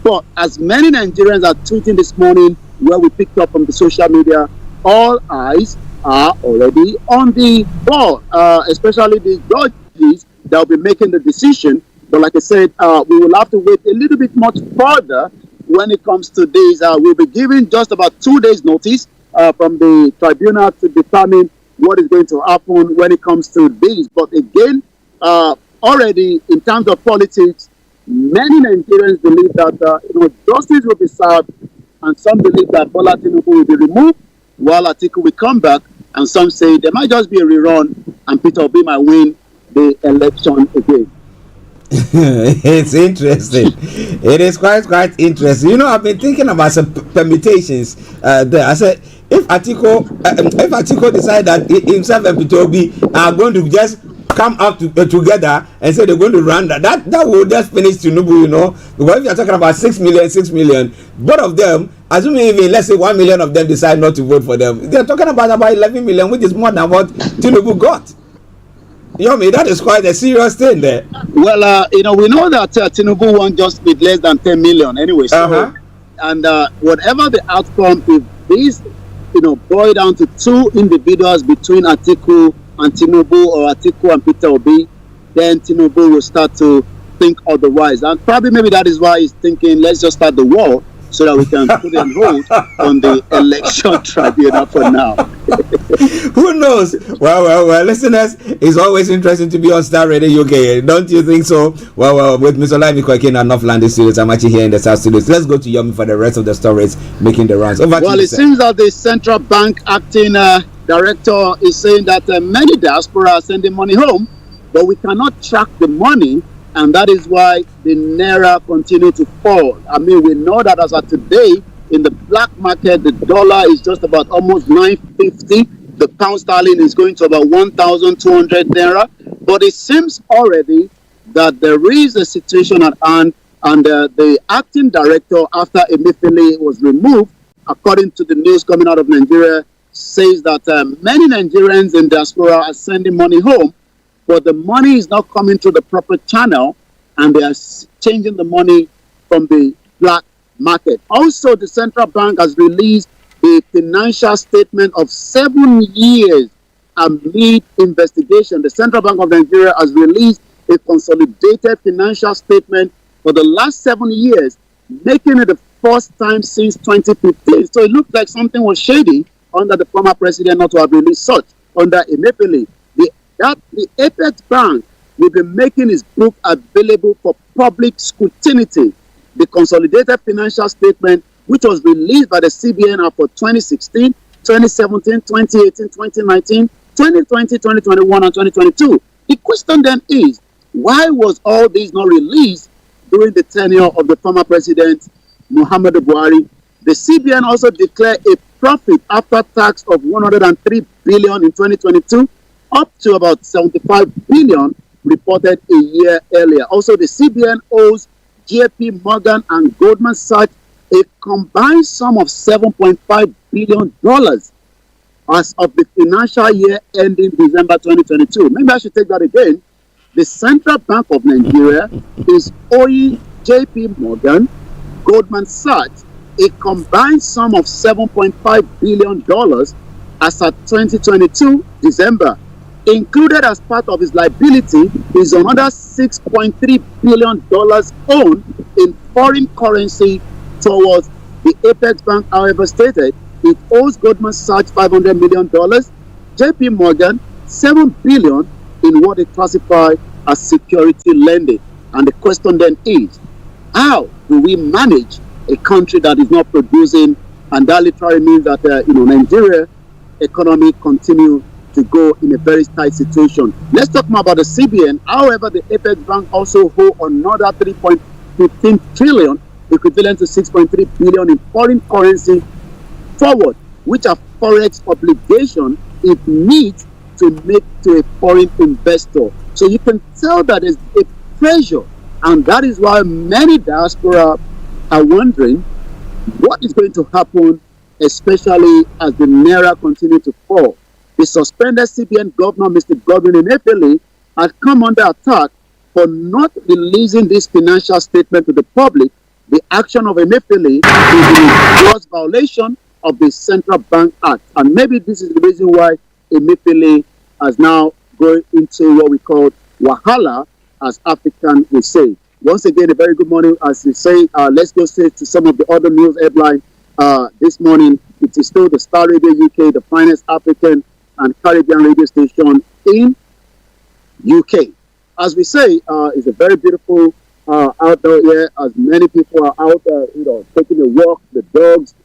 But as many Nigerians are tweeting this morning, where we picked up from the social media, all eyes are already on the ball, especially the judges that will be making the decision. But like I said, we will have to wait a little bit much further when it comes to this. We'll be given just about 2 days notice from the tribunal to determine what is going to happen when it comes to this. But again, already in terms of politics, many Nigerians believe that justice will be served, and some believe that Bola Tinubu will be removed while Atiku will come back, and some say there might just be a rerun and Peter Obi might win the election again. It's interesting. It is quite interesting. I've been thinking about some permutations there. I said, if Atiku decide that himself and Peter Obi are going to just come up together and say they're going to run that will just finish Tinubu, because if you're talking about 6 million, both of them, assuming even let's say 1 million of them decide not to vote for them, they're talking about 11 million, which is more than what Tinubu got. That is quite a serious thing there. Well, we know that Tinubu won just with less than 10 million anyway. So, and whatever the outcome, if this, boil down to 2 individuals between Atiku and Tinubu, or Atiku and Peter Obi, then Tinubu will start to think otherwise. And probably maybe that is why he's thinking, let's just start the war so that we can put it on hold on the election tribunal for now. Who knows? Well, listeners, it's always interesting to be on Star Radio UK. Don't you think so? Well, with Mr. Olayomi Kweke and North London Studios, I'm actually here in the South Studios. Let's go to Yomi for the rest of the stories making the rounds. Over well, it seems that the central bank acting director is saying that many diaspora are sending money home, but we cannot track the money, and that is why the naira continue to fall. I mean, we know that as of today, in the black market, the dollar is just about almost 950. The pound sterling is going to about 1,200 naira. But it seems already that there is a situation at hand, and the acting director, after Emefiele was removed, according to the news coming out of Nigeria, says that many Nigerians in diaspora are sending money home, but the money is not coming through the proper channel, and they are changing the money from the black market. Also, the central bank has released a financial statement of 7 years amid investigation. The Central Bank of Nigeria has released a consolidated financial statement for the last 7 years, making it the first time since 2015. So it looked like something was shady under the former president not to have released such under Emefiele. The Apex Bank will be making its book available for public scrutiny. The consolidated financial statement, which was released by the CBN for 2016, 2017, 2018, 2019, 2020, 2021, and 2022. The question then is, why was all this not released during the tenure of the former president, Muhammadu Buhari? The CBN also declared a profit after tax of 103 billion in 2022, up to about 75 billion reported a year earlier. Also, the CBN owes JP Morgan and Goldman Sachs a combined sum of $7.5 billion as of the financial year ending December 2022. Maybe I should take that again. The Central Bank of Nigeria is owing JP Morgan, Goldman Sachs, a combined sum of $7.5 billion as of 2022 December. Included as part of his liability is another $6.3 billion owned in foreign currency towards the Apex Bank. However, stated it owes Goldman Sachs $500 million, JP Morgan $7 billion in what they classify as security lending. And the question then is, how do we manage a country that is not producing? And that literally means that Nigeria economy continue to go in a very tight situation. Let's talk more about the CBN. However, the Apex Bank also hold another 3.15 trillion, equivalent to 6.3 billion in foreign currency forward, which are forex obligation it needs to make to a foreign investor. So you can tell that there's a pressure, and that is why many diaspora are wondering what is going to happen, especially as the naira continue to fall. The suspended CBN governor, Mr. Godwin Emefiele, has come under attack for not releasing this financial statement to the public. The action of Emefiele is in gross violation of the Central Bank Act. And maybe this is the reason why Emefiele has now going into what we call Wahala, as African will say. Once again, a very good morning. As we say, let's go straight to some of the other news headlines this morning. It is still the Starr Radio UK, the finest African and Caribbean radio station in UK. As we say, it's a very beautiful outdoor here, as many people are out taking a walk. The dogs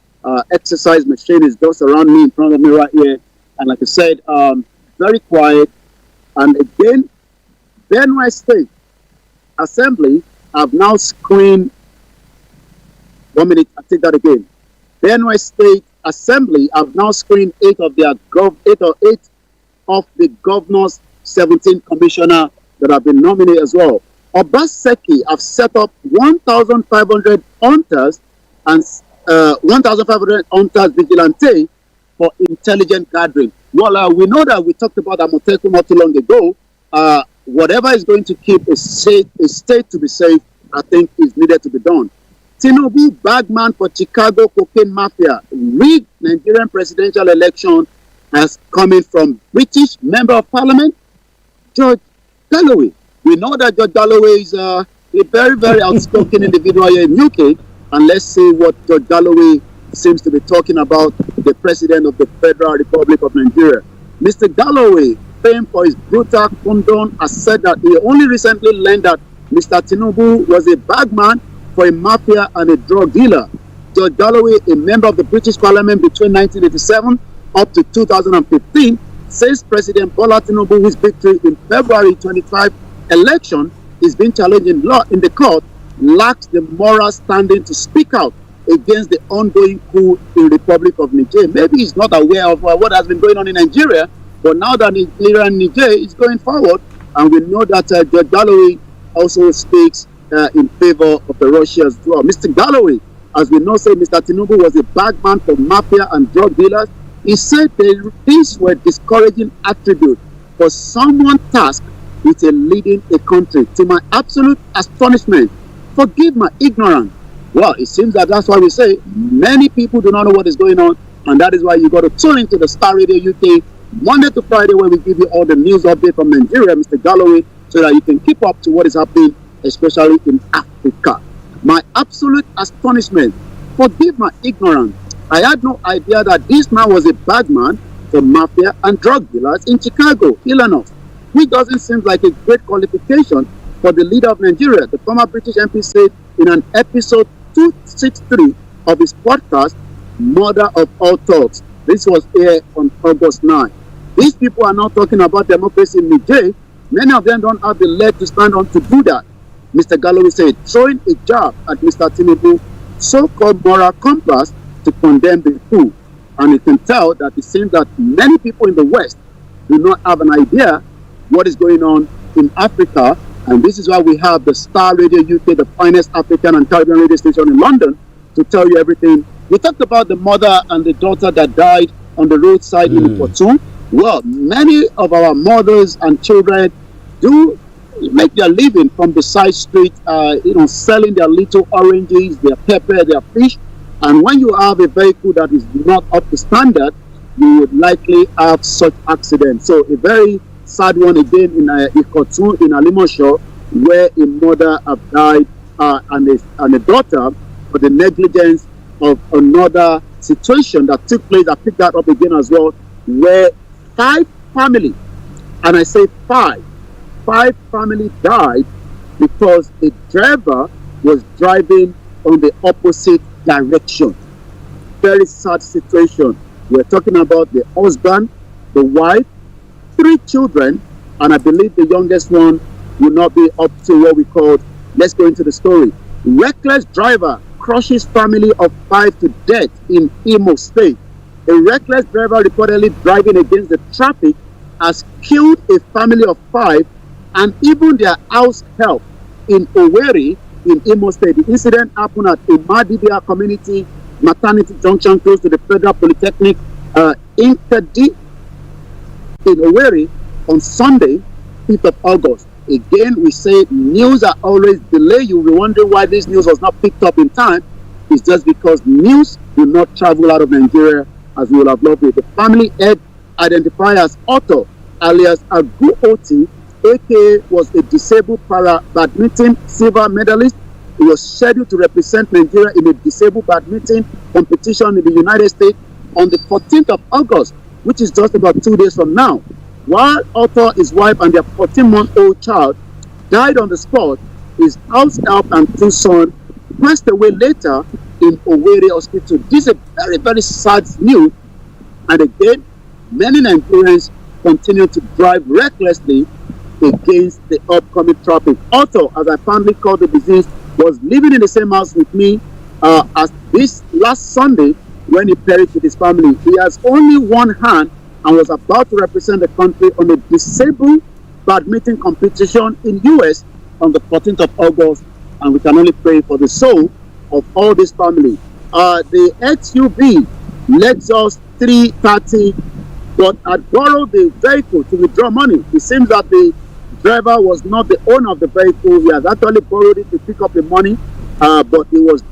exercise machine is just around me, in front of me right here, and like I said, very quiet. And again, Benue State Assembly have now screened 1 minute, I take that again. Benue State Assembly have now screened eight of the governor's 17 commissioners that have been nominated as well. Obaseki have set up 1,500 hunters and 1,500 hunters vigilante for intelligent gathering. Well, we know that we talked about Amoteku not too long ago. Whatever is going to keep a state to be safe, I think is needed to be done. Tinubu bagman for Chicago cocaine mafia rigged Nigerian presidential election as coming from British Member of Parliament, George Galloway. We know that George Galloway is a very, very outspoken individual here in UK, and let's see what George Galloway seems to be talking about the President of the Federal Republic of Nigeria. Mr. Galloway, famed for his brutal condom, has said that he only recently learned that Mr. Tinubu was a bagman for a mafia and a drug dealer. George Galloway, a member of the British Parliament between 1987 up to 2015, says President Bola Tinubu, whose victory in February 25 election is being challenged in law in the court, lacks the moral standing to speak out against the ongoing coup in Republic of Niger. Maybe he's not aware of what has been going on in Nigeria, but now that Nigeria and Niger is going forward, and we know that George Galloway also speaks in favor of the Russia as well. Mr. Galloway, as we know, said Mr. Tinubu was a bagman for mafia and drug dealers. He said these were discouraging attributes for someone tasked with leading a country. To my absolute astonishment, forgive my ignorance. Well, it seems that that's why we say many people do not know what is going on, and that is why you got to tune into the Starr Radio UK Monday to Friday, where we give you all the news update from Nigeria, Mr. Galloway, so that you can keep up to what is happening, especially in Africa. My absolute astonishment, forgive my ignorance, I had no idea that this man was a bagman for mafia and drug dealers in Chicago, Illinois, which doesn't seem like a great qualification for the leader of Nigeria. The former British MP said in an episode 263 of his podcast, Mother of All Talks. This was aired on August 9. These people are not talking about democracy in Niger. Many of them don't have the leg to stand on to do that. Mr. Galloway said, throwing a jab at Mr. Tinubu's so-called moral compass to condemn the coup. And you can tell that it seems that many people in the West do not have an idea what is going on in Africa. And this is why we have the Starr Radio UK, the finest African and Caribbean radio station in London, to tell you everything. We talked about the mother and the daughter that died on the roadside in Ikotu. Well, many of our mothers and children do make their living from the side street, selling their little oranges, their pepper, their fish. And when you have a vehicle that is not up to standard, you would likely have such accidents. So a very sad one again in Ikotu, in Alimosho, where a mother have died and a daughter for the negligence of another situation that took place. I picked that up again as well, where 5 families, and I say 5 families died because a driver was driving on the opposite direction. Very sad situation. We're talking about the husband, the wife, 3 children, and I believe the youngest one will not be up to what we call, let's go into the story. Reckless driver crushes family of 5 to death in Imo State. A reckless driver reportedly driving against the traffic has killed a family of 5 and even their house help in Owerri in Imo State. The incident happened at Imadibia Community Maternity Junction close to the Federal Polytechnic Inkadi in Owerri on Sunday, 5th of August. Again, we say news are always delayed. You'll be wondering why this news was not picked up in time. It's just because news do not travel out of Nigeria as we would have loved it. The family head, identified as Otto, alias Agu Oti, aka was a disabled para-badminton silver medalist. He was scheduled to represent Nigeria in a disabled badminton competition in the United States on the 14th of August, which is just about 2 days from now. While Otto, his wife, and their 14-month-old child died on the spot, his house help and 2 sons passed away later in Owerri Hospital. This is a very, very sad news. And again, many Nigerians continue to drive recklessly against the upcoming traffic. Otto, as I fondly call the disease, was living in the same house with me as this last Sunday when he perished with his family. He has only one hand and was about to represent the country on a disabled badminton competition in US on the 14th of August, and we can only pray for the soul of all this family. The SUV Lexus 330 but had borrowed the vehicle to withdraw money. It seems that the driver was not the owner of the vehicle. He has actually borrowed it to pick up the money, but it was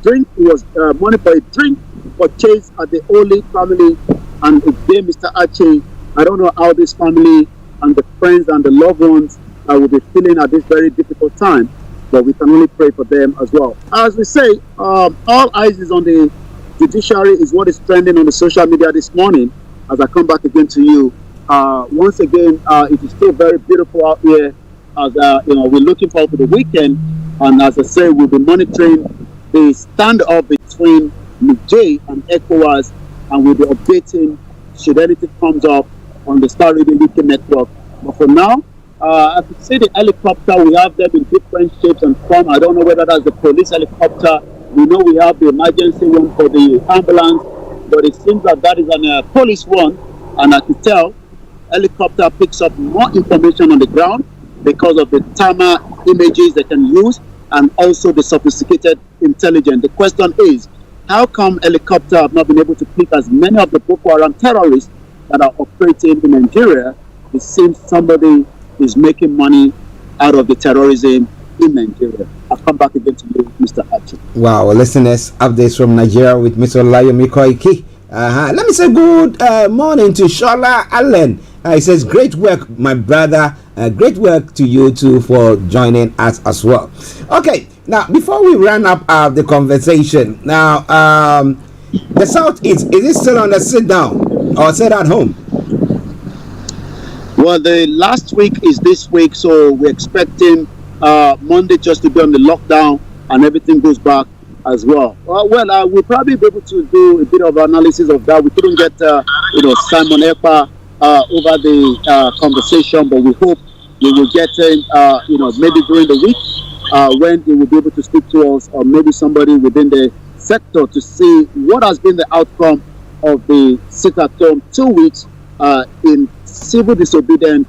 money for a drink purchased at the Oli family. And again, Mr. Archie, I don't know how this family and the friends and the loved ones will be feeling at this very difficult time, but we can only pray for them as well. As we say, all eyes is on the judiciary is what is trending on the social media this morning. As I come back again to you, once again, it is still very beautiful out here. As we're looking forward to the weekend, and as I say, we'll be monitoring the standoff between Niger and ECOWAS, and we'll be updating should anything comes up on the Starr Radio UK network. But for now, I could see the helicopter. We have them in different shapes and form. I don't know whether that's the police helicopter. We know we have the emergency one for the ambulance, but it seems that that is a police one. And I could tell, helicopter picks up more information on the ground because of the thermal images they can use and also the sophisticated intelligence. The question is, how come helicopter have not been able to pick as many of the Boko Haram terrorists that are operating in Nigeria? It seems somebody is making money out of the terrorism in Nigeria. I'll come back again to you, Mr. Archie. Wow, listeners, updates from Nigeria with Mr. Olayomi Koiki. Let me say good morning to Shola Allen. He says, great work, my brother. Great work to you too for joining us as well. Okay, now before we run up the conversation, now the South is it still on the sit down or sit at home? Well, the last week is this week, so we're expecting Monday just to be on the lockdown and everything goes back as well. We'll probably be able to do a bit of analysis of that. We couldn't get Simon Ekpa over the conversation, but we hope we will get him maybe during the week when he will be able to speak to us, or maybe somebody within the sector, to see what has been the outcome of the sit-at-home 2 weeks in civil disobedience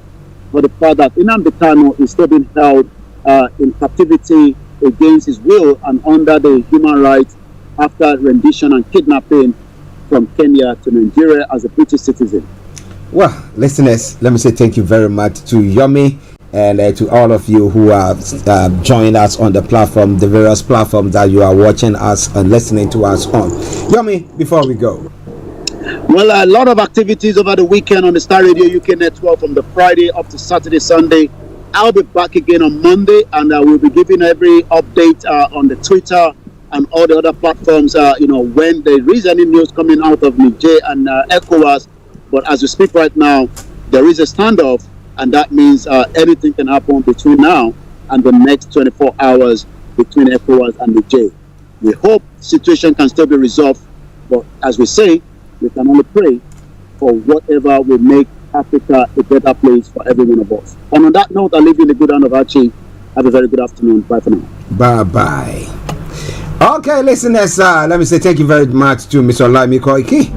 for the fact that Nnamdi Kanu is still being held in captivity against his will and under the human rights after rendition and kidnapping from Kenya to Nigeria as a British citizen. Well, listeners, let me say thank you very much to Yomi and to all of you who have joined us on the platform, the various platforms that you are watching us and listening to us on. Yomi, before we go. Well, a lot of activities over the weekend on the Starr Radio UK network from the Friday up to Saturday, Sunday. I'll be back again on Monday, and we'll be giving every update on the Twitter and all the other platforms, when there is any news coming out of Niger and ECOWAS. But as we speak right now, there is a standoff, and that means anything can happen between now and the next 24 hours between ECOWAS and Niger. We hope the situation can still be resolved, but as we say, we can only pray for whatever will make Africa a better place for every one of us. And on that note, I leave you in the good hand of Archie. Have a very good afternoon. Bye for now. Bye-bye. Okay, listeners, let me say thank you very much to Mr. Olayomi Koiki.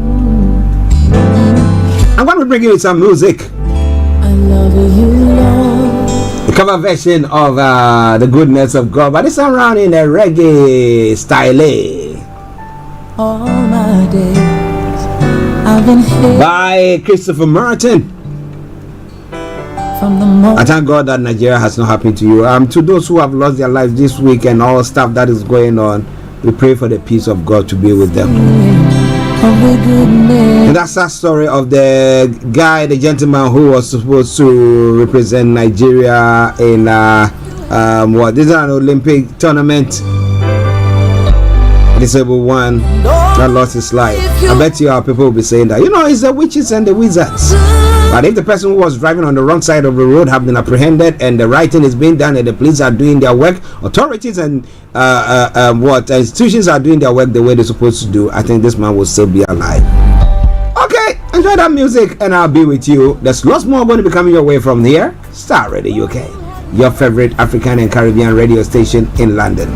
I'm going to bring you some music. I love you, Lord. The cover version of The Goodness of God, but it's around in a reggae style. All my days I've been here by Christopher Martin. From the moment I thank God that Nigeria has not happened to you. To those who have lost their lives this week and all stuff that is going on, we pray for the peace of God to be with them. And that's that story of the guy, the gentleman who was supposed to represent Nigeria in this is an Olympic tournament. Disabled one that lost his life. I bet you our people will be saying that, it's the witches and the wizards. But if the person who was driving on the wrong side of the road have been apprehended and the writing is being done and the police are doing their work, authorities and institutions are doing their work the way they're supposed to do, I think this man will still be alive. Okay, enjoy that music and I'll be with you. There's lots more going to be coming your way from here. Starr Radio UK, your favorite African and Caribbean radio station in London.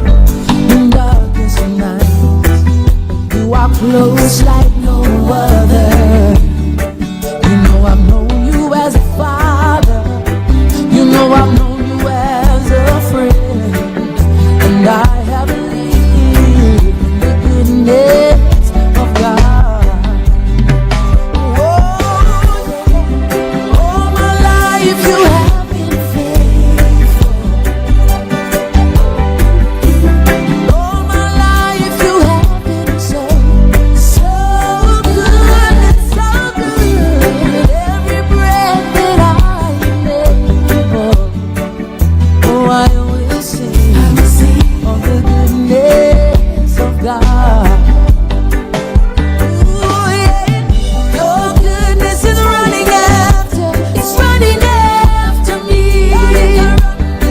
you are close like no other. I've known you as a father. I've known you as a friend. And I have lived in the goodness of God. All my life you have been faithful. All my life you have been so good and so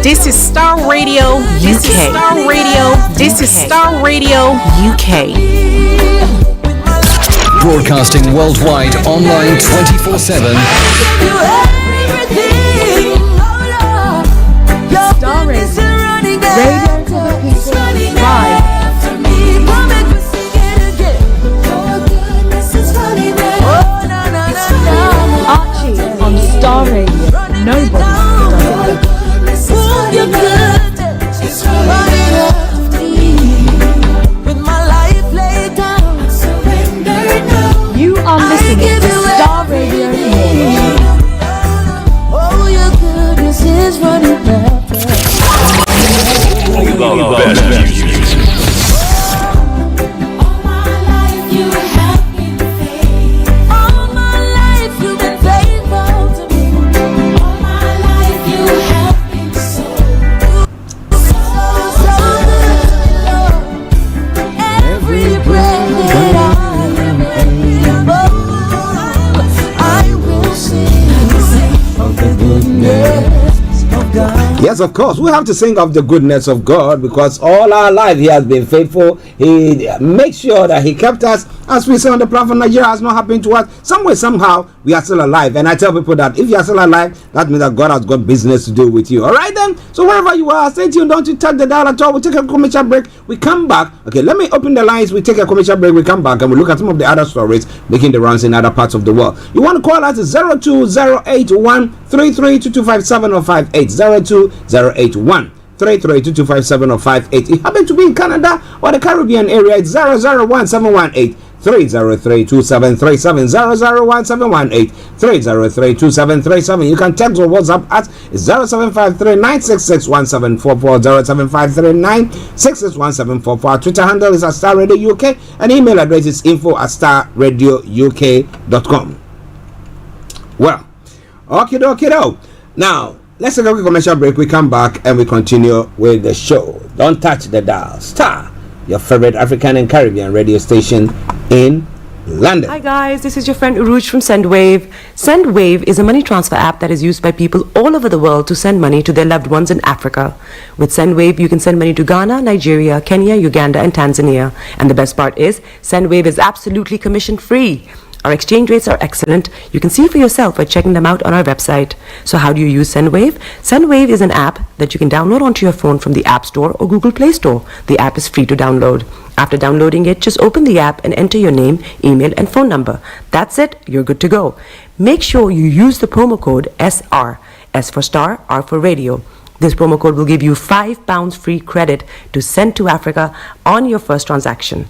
This is Starr Radio UK. This is Starr Radio. This is Starr Radio UK. Broadcasting worldwide, online 24/7. Starr Radio. Radio to the people. Live. Archie on Starr Radio. Nobody does it better. You are listening to Starr Radio News. Oh, your goodness is running after. Yes, of course, we have to sing of the goodness of God because all our life He has been faithful. He makes sure that He kept us. As we say on the platform, Nigeria has not happened to us. Some way, somehow, we are still alive. And I tell people that if you are still alive, that means that God has got business to do with you. All right, then? So wherever you are, stay tuned. Don't you touch the dial at all. We'll take a commercial break. We come back. Okay, let me open the lines. We take a commercial break. We come back and we look at some of the other stories making the rounds in other parts of the world. You want to call us 02081332257 or 58 02081 332257 or 58. You happen to be in Canada or the Caribbean area, it's 001718 3032737 001 3032737. You can text or WhatsApp at 0753-966-1744 Twitter handle is at Starr Radio UK and email address is info@starradiouk.com. Well, okay. Now let's take a quick commercial break. We come back and we continue with the show. Don't touch the dial. Starr, your favorite African and Caribbean radio station in London. Hi guys, this is your friend Uruj from SendWave. SendWave is a money transfer app that is used by people all over the world to send money to their loved ones in Africa. With SendWave, you can send money to Ghana, Nigeria, Kenya, Uganda, and Tanzania. And the best part is, SendWave is absolutely commission-free. Our exchange rates are excellent. You can see for yourself by checking them out on our website. So how do you use SendWave? SendWave is an app that you can download onto your phone from the App Store or Google Play Store. The app is free to download. After downloading it, just open the app and enter your name, email, and phone number. That's it. You're good to go. Make sure you use the promo code SR. S for Starr, R for Radio. This promo code will give you £5 free credit to send to Africa on your first transaction.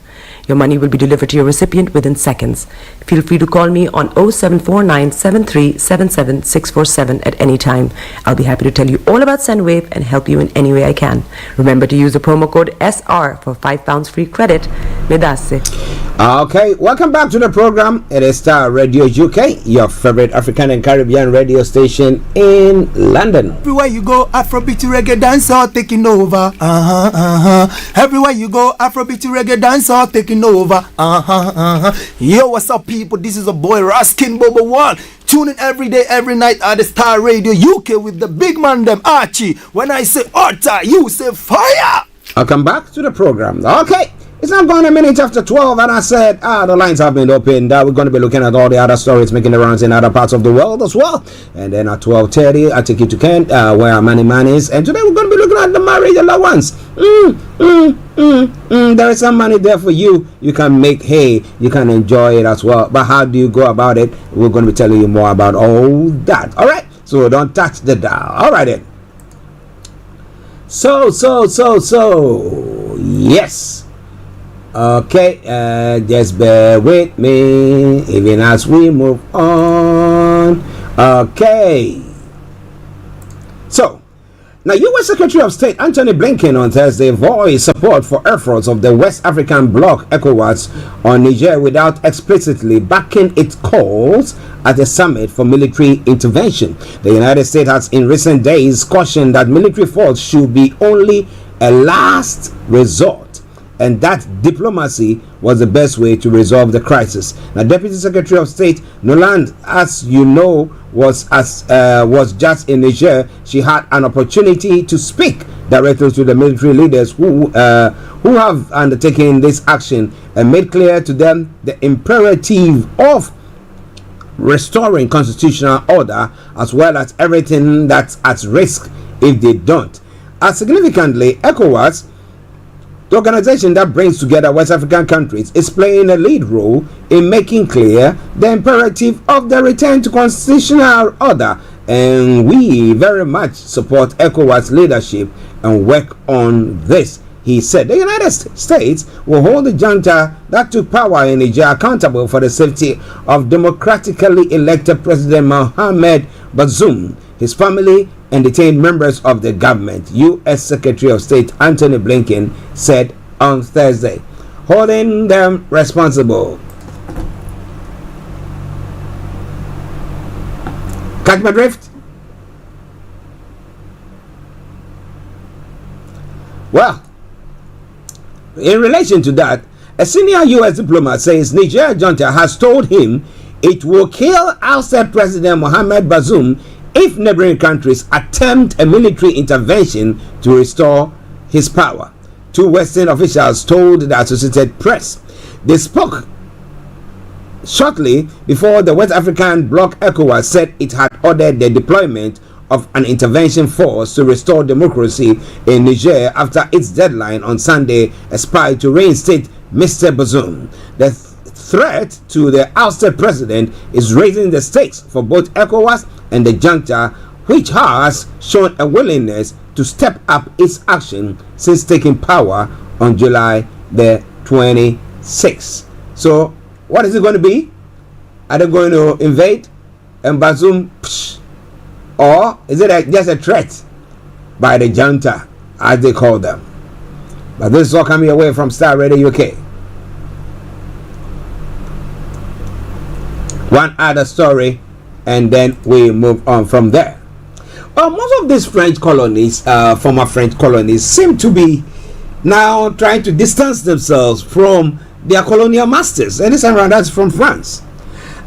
Your money will be delivered to your recipient within seconds. Feel free to call me on 0749 7377 647 at any time. I'll be happy to tell you all about SendWave and help you in any way I can. Remember to use the promo code SR for £5 free credit. Medase. Okay, welcome back to the program. It is Starr Radio UK, your favorite African and Caribbean radio station in London. Everywhere you go, Afrobeat reggae dancehall taking over. Everywhere you go, Afrobeat reggae dancehall taking over. Yo, what's up, people? This is a boy Raskin Bobo One. Tune in every day, every night at the Starr Radio UK with the big man them Archie. When I say Orta, you say fire. I'll come back to the program. Okay. It's not going a minute after 12 and I said, the lines have been opened. We're going to be looking at all the other stories making the rounds in other parts of the world as well. And then at 12:30, I take you to Kent, where our man is. And today we're going to be looking at the marriage allowance. There is some money there for you. You can make hay. You can enjoy it as well. But how do you go about it? We're going to be telling you more about all that. All right? So don't touch the dial. All right then. So, yes. Okay, just bear with me even as we move on. Okay. So, now U.S. Secretary of State Anthony Blinken on Thursday voiced support for efforts of the West African bloc ECOWAS on Niger without explicitly backing its calls at the summit for military intervention. The United States has in recent days cautioned that military force should be only a last resort and that diplomacy was the best way to resolve the crisis. Now, Deputy Secretary of State Noland, as you know, was just in Niger. She had an opportunity to speak directly to the military leaders who have undertaken this action and made clear to them the imperative of restoring constitutional order, as well as everything that's at risk if they don't. As significantly, ECOWAS, the organization that brings together West African countries, is playing a lead role in making clear the imperative of the return to constitutional order, and we very much support ECOWAS leadership and work on this. He said the United States will hold the junta that took power in Niger accountable for the safety of democratically elected President Mohamed Bazoum, his family, and detained members of the government, U.S. Secretary of State Antony Blinken said on Thursday, holding them responsible. Catch my drift? Well, in relation to that, a senior U.S. diplomat says Niger junta has told him it will kill ousted President Mohamed Bazoum if neighboring countries attempt a military intervention to restore his power. Two Western officials told the Associated Press. They spoke shortly before the West African bloc ECOWAS said it had ordered the deployment of an intervention force to restore democracy in Niger after its deadline on Sunday expired to reinstate Mr. Bazoum. The threat to the ousted president is raising the stakes for both ECOWAS and the junta, which has shown a willingness to step up its action since taking power on July the 26th. So, what is it going to be? Are they going to invade and Bazoum? Or is it just a threat by the junta, as they call them? But this is all coming away from Starr Radio UK. One other story, and then we move on from there. Well, most of these French colonies, former French colonies, seem to be now trying to distance themselves from their colonial masters, and this around that's from France.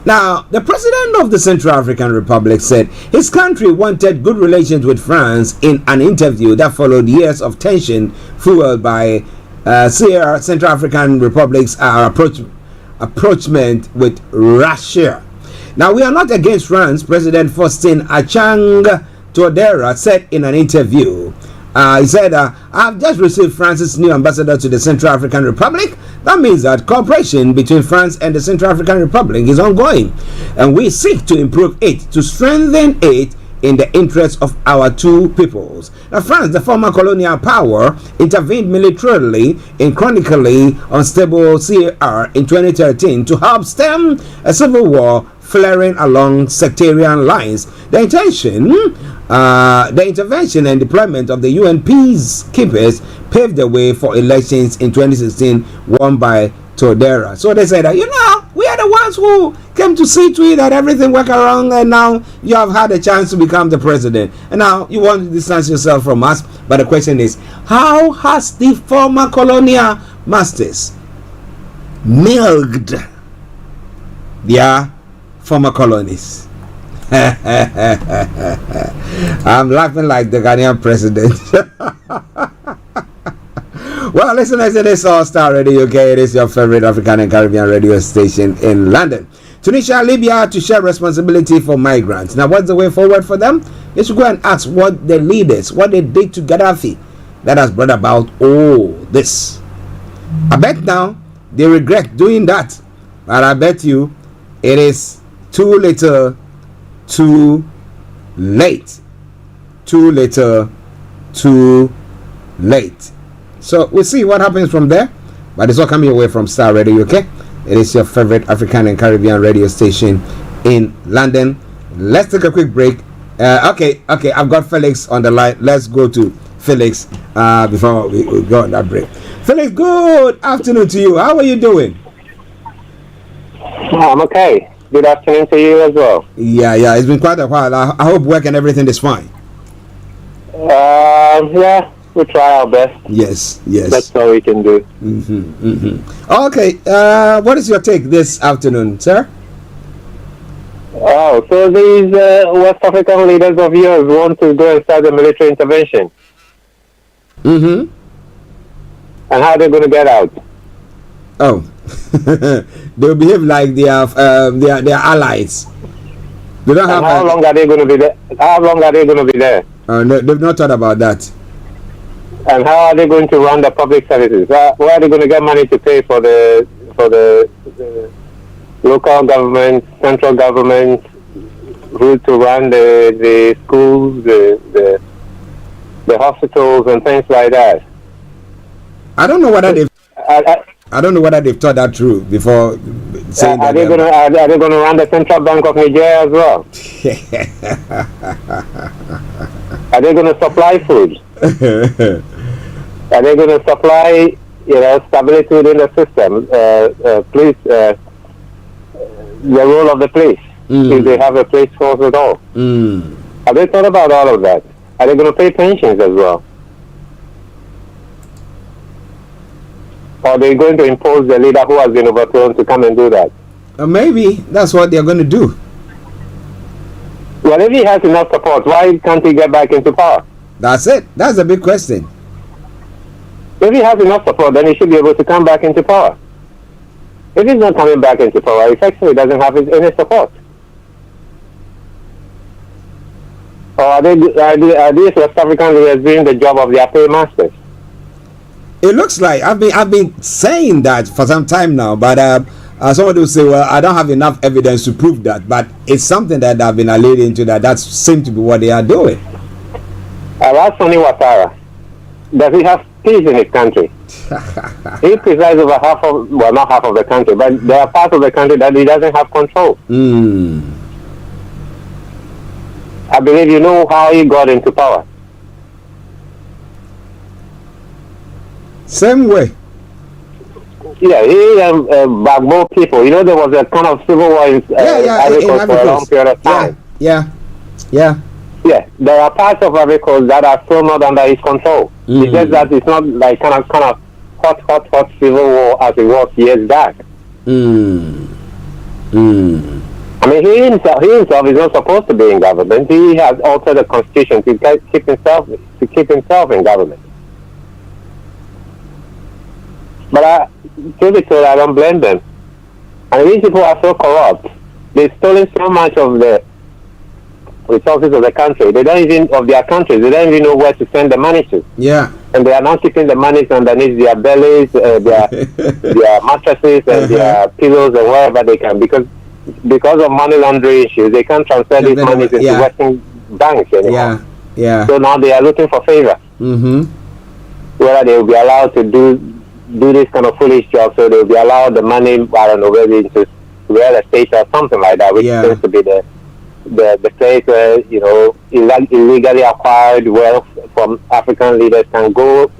Now, the president of the Central African Republic said his country wanted good relations with France in an interview that followed years of tension fueled by Central African Republic's approachment with Russia. Now, we are not against France, President Faustin Archange Touadéra said in an interview. He said, I have just received France's new ambassador to the Central African Republic. That means that cooperation between France and the Central African Republic is ongoing, and we seek to improve it, to strengthen it in the interest of our two peoples. Now, France, the former colonial power, intervened militarily in chronically unstable CAR in 2013 to help stem a civil war flaring along sectarian lines. The intervention and deployment of the UN peacekeepers paved the way for elections in 2016 won by Touadéra. So they said that, we are the ones who came to see to it that everything worked around, and now you have had a chance to become the president, and now you want to distance yourself from us. But the question is, how has the former colonial masters milked their former colonies? I'm laughing like the Ghanaian president. Well, listeners, it is All Starr Radio UK. It is your favorite African and Caribbean radio station in London. Tunisia, Libya to share responsibility for migrants. Now, what's the way forward for them? You should go and ask what the leaders, what they did to Gaddafi that has brought about all this. I bet now they regret doing that, but I bet you it is too little, too late. Too little, too late. So we'll see what happens from there. But it's all coming away from Starr Radio UK. It is your favorite African and Caribbean radio station in London. Let's take a quick break. Okay, I've got Felix on the line. Let's go to Felix before we go on that break. Felix, good afternoon to you. How are you doing? I'm okay. Good afternoon to you as well. Yeah, it's been quite a while. I hope work and everything is fine. Yeah, we try our best. Yes, yes. That's all we can do. Okay, what is your take this afternoon, sir? Oh, so these West African leaders of yours want to go and start a military intervention. And how are they going to get out? Oh, they'll behave like they are allies. They don't have. How long are they going to be there? How long are they going to be there? No, they've not thought about that. And how are they going to run the public services? Where are they going to get money to pay for the local government, central government, who to run the schools, the hospitals, and things like that? I don't know whether they've. I don't know whether they've thought that through before saying are that. Are they going to run the Central Bank of Nigeria as well? Are they going to supply food? Are they going to supply, stability within the system? Police, the role of the police, if they have a police force at all. Have they thought about all of that? Are they going to pay pensions as well? Or are they going to impose the leader who has been overthrown to come and do that? Maybe that's what they're going to do. Well, if he has enough support, why can't he get back into power? That's it. That's a big question. If he has enough support, then he should be able to come back into power. If he's not coming back into power, he actually doesn't have any support. Or are these West African leaders doing the job of their paymasters? It looks like I've been saying that for some time now, but somebody will say, well, I don't have enough evidence to prove that, but it's something that I've been alluding to that seems to be what they are doing. That's Sonny Watara. Does he have peace in his country? He presides over not half of the country, but there are parts of the country that he doesn't have control. I believe you know how he got into power. Same way. Yeah, he backbone people. There was a kind of civil war in Ivory Coast for a long period of time. Yeah. Yeah, there are parts of Ivory Coast that are still not under his control. It's just that it's not like kind of hot civil war as it was years back. I mean, he himself is not supposed to be in government. He has altered the constitution to keep himself in government. But to be told, I don't blame them. And these people are so corrupt. They've stolen so much of the resources of the country. They don't even know where to send the money to. Yeah. And they are now keeping the money underneath their bellies, their mattresses, and their pillows, and wherever they can, because of money laundering issues, they can't transfer these money into Western banks anymore. Yeah. So now they are looking for favor. Whether they will be allowed to do this kind of foolish job, so they will be allowed the money, I don't know, whether into real estate or something like that, which seems to be the place where, illegally acquired wealth from African leaders can go,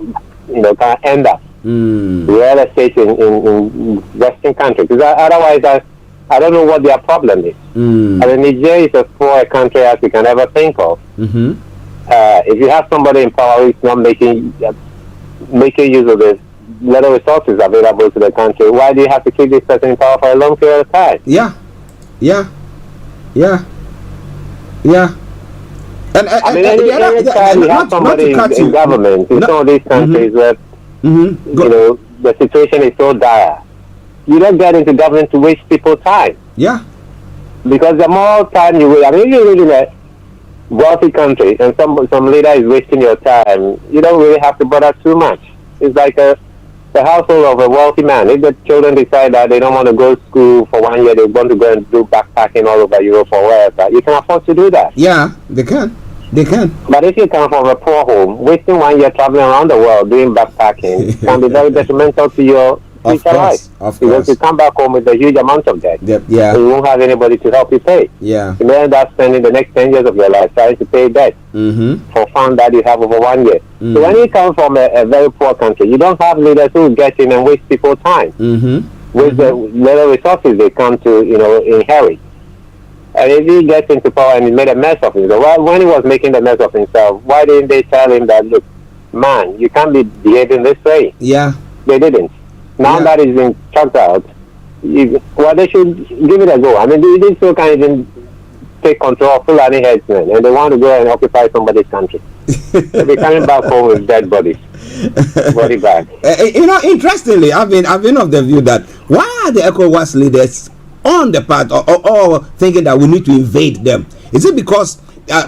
can end up. Real estate in Western countries. Because otherwise, I don't know what their problem is. I mean, Nigeria is as poor a country as we can ever think of. If you have somebody in power who is not making use of the little resources available to the country, why do you have to keep this person in power for a long period of time? Yeah. And I mean, anytime you have somebody in government in some of these countries where the situation is so dire, you don't get into government to waste people's time. Yeah. Because the more time you waste, I mean, you're really a wealthy country and some leader is wasting your time, you don't really have to bother too much. It's like the household of a wealthy man. If the children decide that they don't want to go to school for 1 year, they want to go and do backpacking all over Europe or wherever, you can afford to do that. Yeah, they can. But if you come from a poor home, wasting 1 year traveling around the world doing backpacking can be very detrimental to your future life. Because you come back home with a huge amount of debt. Yeah. And you won't have anybody to help you pay. Yeah. You may end up spending the next 10 years of your life trying to pay debt for fun that you have over 1 year. So when you come from a very poor country, you don't have leaders who get in and waste people's time with the little resources they come to, inherit. And if he gets into power and he made a mess of himself, when he was making the mess of himself, why didn't they tell him that, look, man, you can't be behaving this way. Yeah. They didn't. Now that it's been chucked out, they should give it a go. I mean, these people can't even take control of Fulani headsmen, and they want to go and occupy somebody's country. They'll be coming back home with dead bodies. Body bag. Interestingly, I've been of the view that why are the ECOWAS leaders on the part or thinking that we need to invade them? Is it because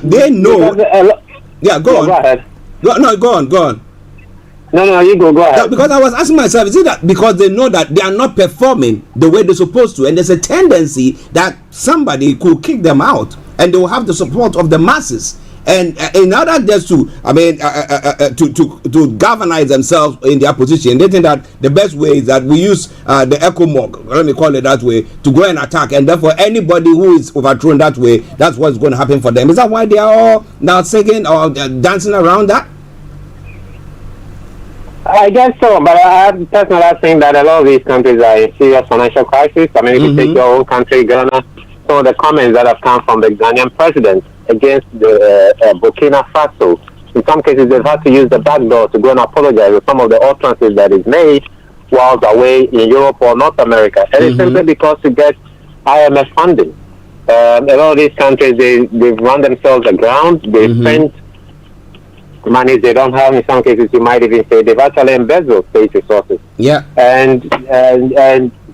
they know? Go on. Go on. No, you go ahead. Because I was asking myself, is it that because they know that they are not performing the way they're supposed to, and there's a tendency that somebody could kick them out, and they will have the support of the masses, and in order just to, to galvanize themselves in their position, they think that the best way is that we use the ECOMOG, let me call it that way, to go and attack, and therefore anybody who is overthrown that way, that's what's going to happen for them. Is that why they are all now singing or dancing around that? I guess so, but I personally think that a lot of these countries are in serious financial crisis. I mean, if you take your own country, Ghana, some of the comments that have come from the Ghanaian president against the Burkina Faso, in some cases they've had to use the back door to go and apologize for some of the utterances that is made whilst away in Europe or North America. And it's simply because to get IMF funding. A lot of these countries, they've run themselves aground. They've spent money they don't have. In some cases, you might even say they've actually embezzled state resources. Yeah. And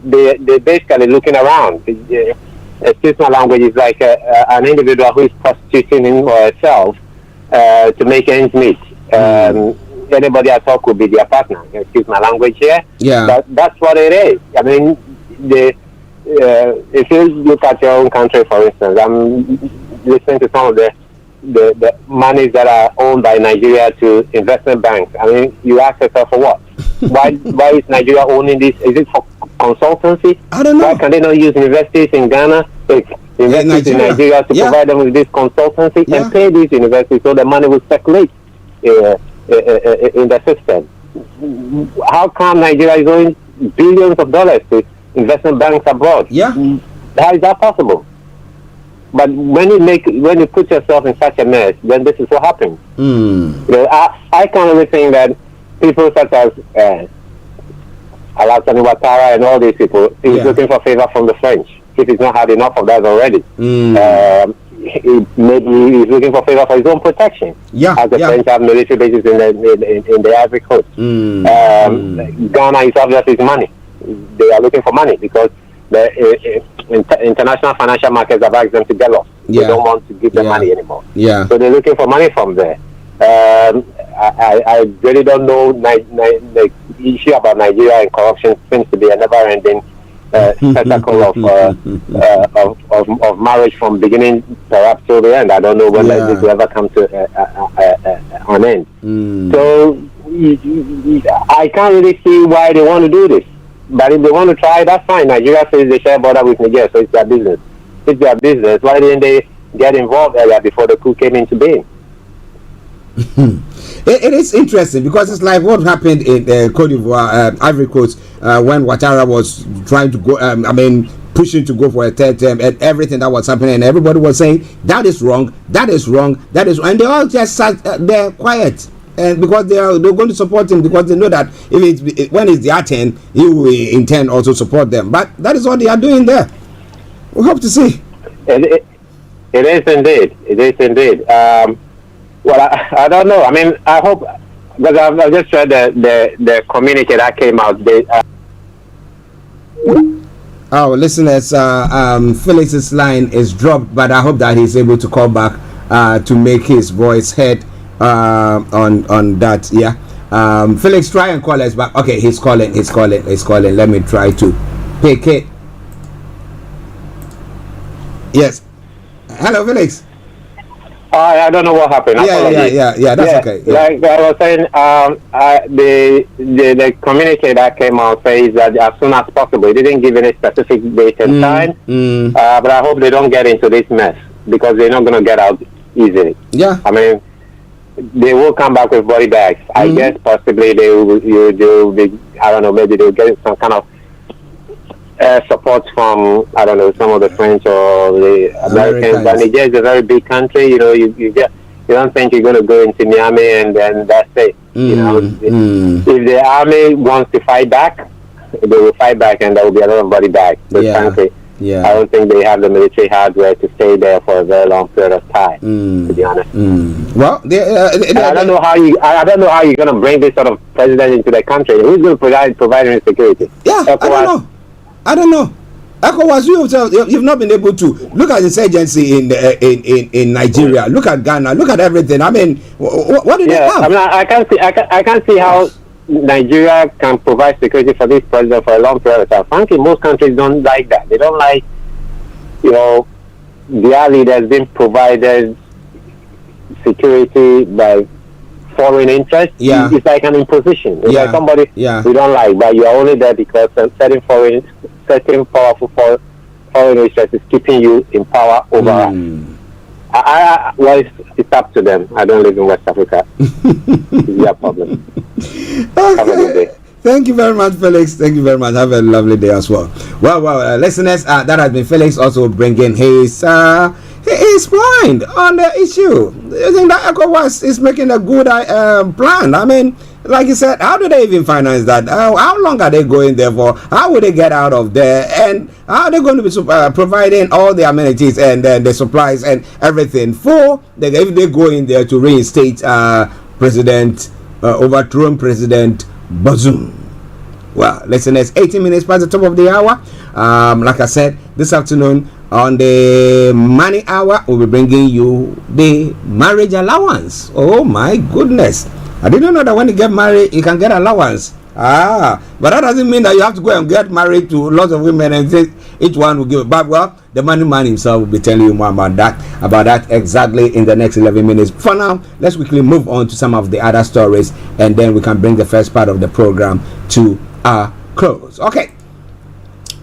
they're basically looking around. Excuse my language, is like an individual who is prostituting him or herself to make ends meet. Anybody at all could be their partner. Excuse my language here. Yeah. But that's what it is. I mean, if you look at your own country, for instance, I'm listening to some of the monies that are owned by Nigeria to investment banks. I mean, you ask yourself for what? Why is Nigeria owning this? Is it for consultancy? I don't know. Why can they not use universities in Ghana, universities in Nigeria to provide them with this consultancy and pay these universities so the money will circulate in the system? How come Nigeria is owing billions of dollars to investment banks abroad? Yeah. How is that possible? But when you put yourself in such a mess, then this is what happens. You know, I can't really think that people such as Alassane Ouattara and all these people is looking for favor from the French. If he's not had enough of that already, maybe he's looking for favor for his own protection. As the French have military bases in the Ivory Coast. Ghana is obviously money. They are looking for money because the international financial markets have asked them to get lost. They don't want to give them money anymore. So they're looking for money from there. I really don't know. The issue about Nigeria and corruption seems to be a never-ending spectacle of marriage from beginning perhaps till the end. I don't know when this will ever come to an end. So I can't really see why they want to do this. But if they want to try, that's fine. Nigeria says they share border with Nigeria, so it's their business. It's their business. Why didn't they get involved earlier before the coup came into being? It is interesting because it's like what happened in Cote d'Ivoire, Ivory Coast, when Ouattara was trying to go, pushing to go for a third term, and everything that was happening, and everybody was saying, that is wrong, that is wrong, that is wrong. And they all just sat there quiet. And because they're going to support him because they know that when it's their turn, he will in turn also support them. But that is what they are doing there. We hope to see. It is indeed. It is indeed. Well, I don't know. I mean, I hope, because I've just read the communique that came out. Our listeners, Felix's line is dropped, but I hope that he's able to call back to make his voice heard. On that, Felix, try and call us back. Okay, he's calling. Let me try to pick it. Yes. Hello, Felix. I don't know what happened. Yeah. That's okay. Yeah. Like I was saying, the communique that came out says that as soon as possible. It didn't give any specific date and time. But I hope they don't get into this mess because they're not going to get out easily. Yeah. I mean, they will come back with body bags. I guess possibly they will be, I don't know, maybe they'll get some kind of support from, I don't know, some of the French or the Americans. But Nigeria is a very big country. You know, you You don't think you're going to go into Niamey and then that's it. You know, if the army wants to fight back, they will fight back, and there will be a lot of body back. But frankly, I don't think they have the military hardware to stay there for a very long period of time. To be honest. Well, I don't know how you. I don't know how you're going to bring this sort of president into the country. Who's going to provide him security? Yeah, I don't know. ECOWAS, you've not been able to look at insurgency in Nigeria. Look at Ghana. Look at everything. I mean, what do they have? I mean, I can't see how Nigeria can provide security for this president for a long period of time. Frankly, most countries don't like that. They don't like, you know, their leaders being provided security by foreign interests. Yeah. It's like an imposition. It's like somebody you don't like, but you're only there because certain powerful foreign interest is keeping you in power over us. Well, it's up to them. I don't live in West Africa. It's their problem. Have a good day. Thank you very much, Felix. Thank you very much. Have a lovely day as well. Well, listeners, that has been Felix also bringing his point on the issue. I think that ECOWAS is making a good plan. I mean, like you said, how do they even finance that? How long are they going there for? How will they get out of there? And how are they going to be providing all the amenities and the supplies and everything for if they go in there to reinstate overthrown President Bazoum? Well, listeners, 18 minutes past the top of the hour. Like I said, this afternoon on the Money Hour, we'll be bringing you the marriage allowance. Oh my goodness. I didn't know that when you get married, you can get allowance. But that doesn't mean that you have to go and get married to lots of women and think each one will give it back. Well, the money man himself will be telling you more about that exactly in the next 11 minutes. For now, let's quickly move on to some of the other stories, and then we can bring the first part of the program to a close. Okay.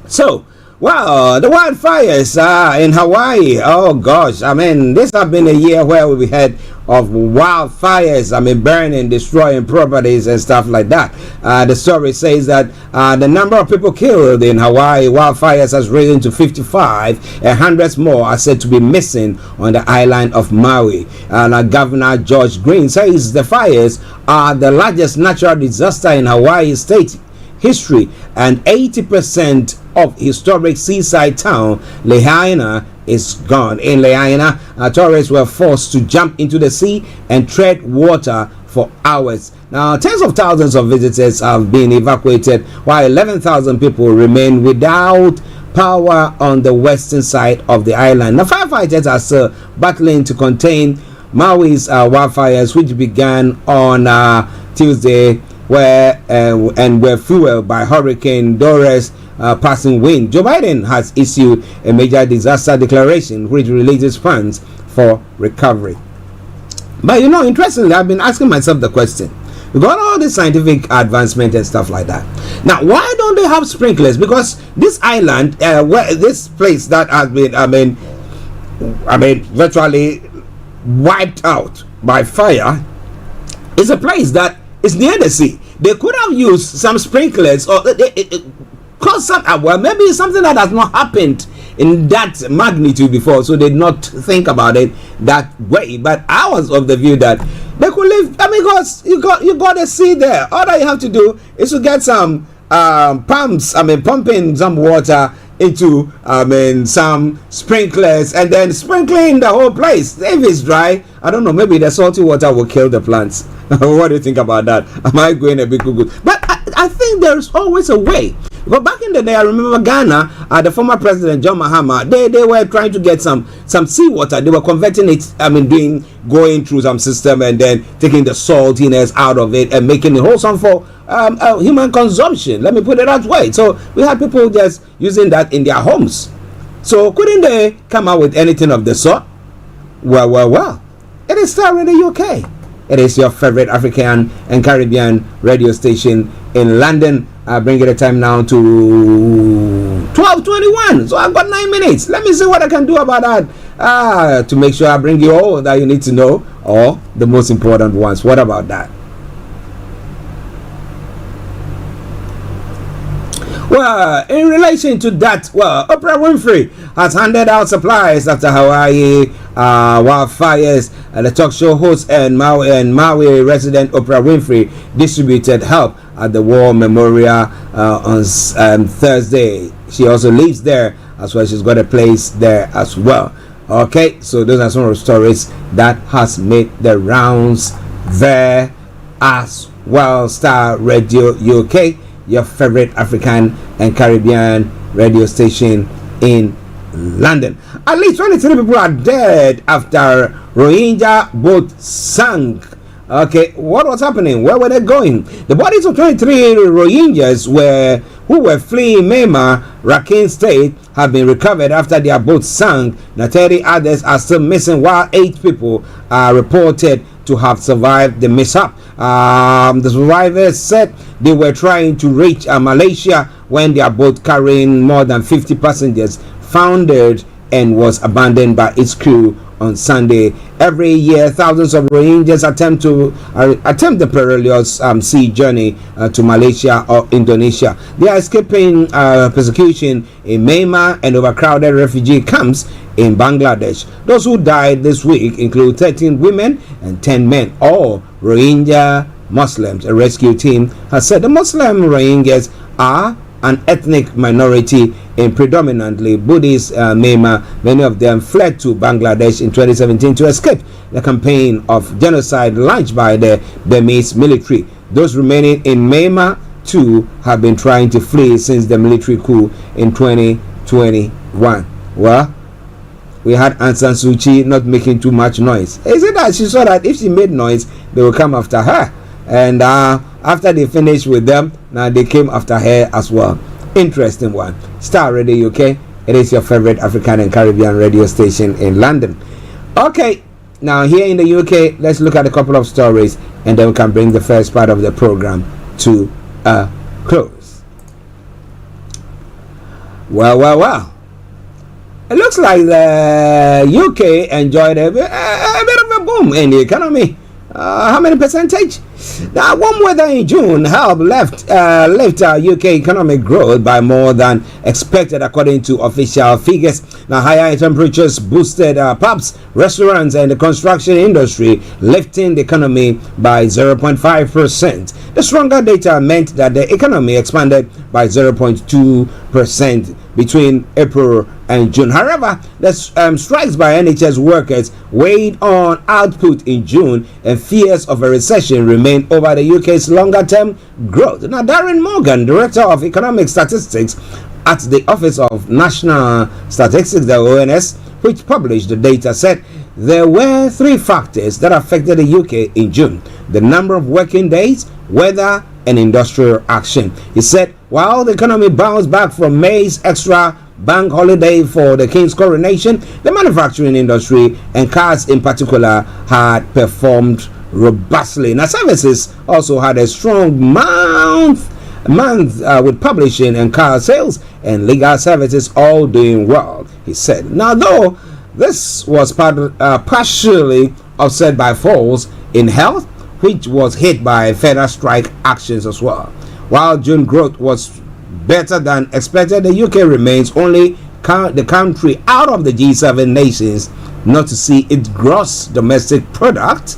So, well, the wildfires in Hawaii. Oh gosh, I mean, this has been a year where we had of wildfires. I mean, burning, destroying properties and stuff like that. The story says that the number of people killed in Hawaii wildfires has risen to 55, and hundreds more are said to be missing on the island of Maui. Governor George Green says the fires are the largest natural disaster in Hawaii state history, and 80% of historic seaside town Lahaina is gone. In Lahaina, tourists were forced to jump into the sea and tread water for hours. Now, tens of thousands of visitors have been evacuated, while 11,000 people remain without power on the western side of the island. Now, firefighters are still battling to contain Maui's wildfires, which began on Tuesday, and were fueled by Hurricane Dora's passing wind. Joe Biden has issued a major disaster declaration which releases funds for recovery. But you know, interestingly, I've been asking myself the question. We got all this scientific advancement and stuff like that. Now, why don't they have sprinklers? Because this island, this place that has been, I mean, virtually wiped out by fire, is a place that is near the sea. They could have used some sprinklers or cause some. Well, maybe it's something that has not happened in that magnitude before, so they did not think about it that way. But I was of the view that they could live. I mean, because you got the sea there. All that you have to do is to get some pumps. I mean, pumping some water into some sprinklers and then sprinkling the whole place. If it's dry, I don't know, maybe the salty water will kill the plants. What do you think about that? Am I going a bit good? But I think there's always a way. But back in the day, I remember Ghana, the former president John Mahama, they were trying to get some seawater. They were converting it, going through some system and then taking the saltiness out of it and making it wholesome for human consumption. Let me put it that way. So we had people just using that in their homes. So couldn't they come out with anything of the sort? Well. It is Starr in the UK. It is your favorite African and Caribbean radio station in London. I bring it the time now to 12:21. So I've got 9 minutes. Let me see what I can do about that. To make sure I bring you all that you need to know, or the most important ones. What about that? Well, in relation to that, Oprah Winfrey has handed out supplies after Hawaii wildfires. The talk show host and Maui resident Oprah Winfrey distributed help at the War Memorial on Thursday. She also lives there as well. She's got a place there as well. Okay, so those are some of the stories that has made the rounds there as well. Star Radio UK, your favorite African and Caribbean radio station in London. At least 23 people are dead after Rohingya boat sank. Okay, what was happening? Where were they going? The bodies of 23 Rohingyas who were fleeing Myanmar, Rakhine State, have been recovered after their boat sank. Now 30 others are still missing, while 8 people are reported to have survived the mishap. The survivors said they were trying to reach Malaysia when their boat carrying more than 50 passengers foundered and was abandoned by its crew on Sunday. Every year, thousands of Rohingyas attempt the perilous sea journey to Malaysia or Indonesia. They are escaping persecution in Myanmar and overcrowded refugee camps in Bangladesh. Those who died this week include 13 women and 10 men, all Rohingya Muslims. A rescue team has said the Muslim Rohingyas are an ethnic minority in predominantly Buddhist Myanmar. Many of them fled to Bangladesh in 2017 to escape the campaign of genocide launched by the Burmese military. Those remaining in Myanmar too have been trying to flee since the military coup in 2021. Well, we had Aung San Suu Kyi not making too much noise. Is it that she saw that if she made noise, they will come after her? And after they finished with them, now they came after her as well. Interesting one. Star Radio UK. It is your favorite African and Caribbean radio station in London. Okay, now here in the UK, let's look at a couple of stories and then we can bring the first part of the program to a close. Well. It looks like the UK enjoyed a bit of a boom in the economy. How many percentage? Now, warm weather in June helped lift UK economic growth by more than expected, according to official figures. Now, higher temperatures boosted pubs, restaurants, and the construction industry, lifting the economy by 0.5%. The stronger data meant that the economy expanded by 0.2% between April and June. However, the strikes by NHS workers weighed on output in June, and fears of a recession remain over the UK's longer-term growth. Now, Darren Morgan, Director of Economic Statistics at the Office of National Statistics, the ONS, which published the data, said there were 3 factors that affected the UK in June: the number of working days, weather, and industrial action. He said, while the economy bounced back from May's extra bank holiday for the King's coronation, the manufacturing industry and cars in particular had performed robustly. Now, services also had a strong month with publishing and car sales and legal services all doing well, he said. Now, though this was partially offset by falls in health, which was hit by further strike actions as well. While June growth was better than expected, the UK remains only the country out of the G7 nations not to see its gross domestic product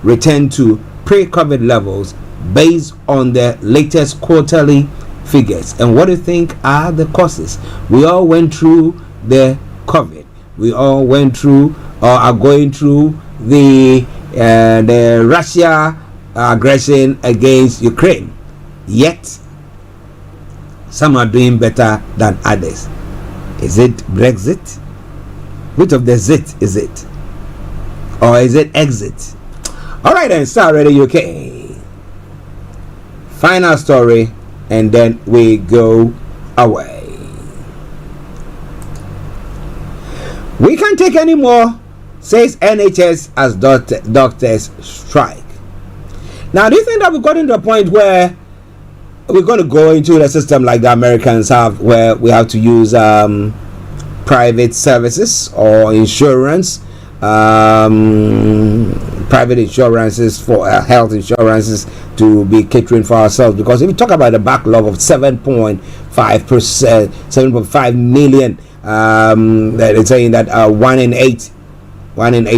return to pre-COVID levels based on the latest quarterly figures. And what do you think are the causes? We all went through the COVID. We all went through or are going through the Russia aggression against Ukraine. Yet, some are doing better than others. Is it Brexit? Which of the zit is it? Or is it exit? Alright then, Star Radio UK. Final story, and then we go away. We can't take any more, says NHS as doctors strike. Now, do you think that we've gotten to a point where we're going to go into the system like the Americans have, where we have to use private services or insurance private insurances for health insurances to be catering for ourselves. Because if you talk about the backlog of 7.5%, 7.5 million, that it's saying that 1 in 8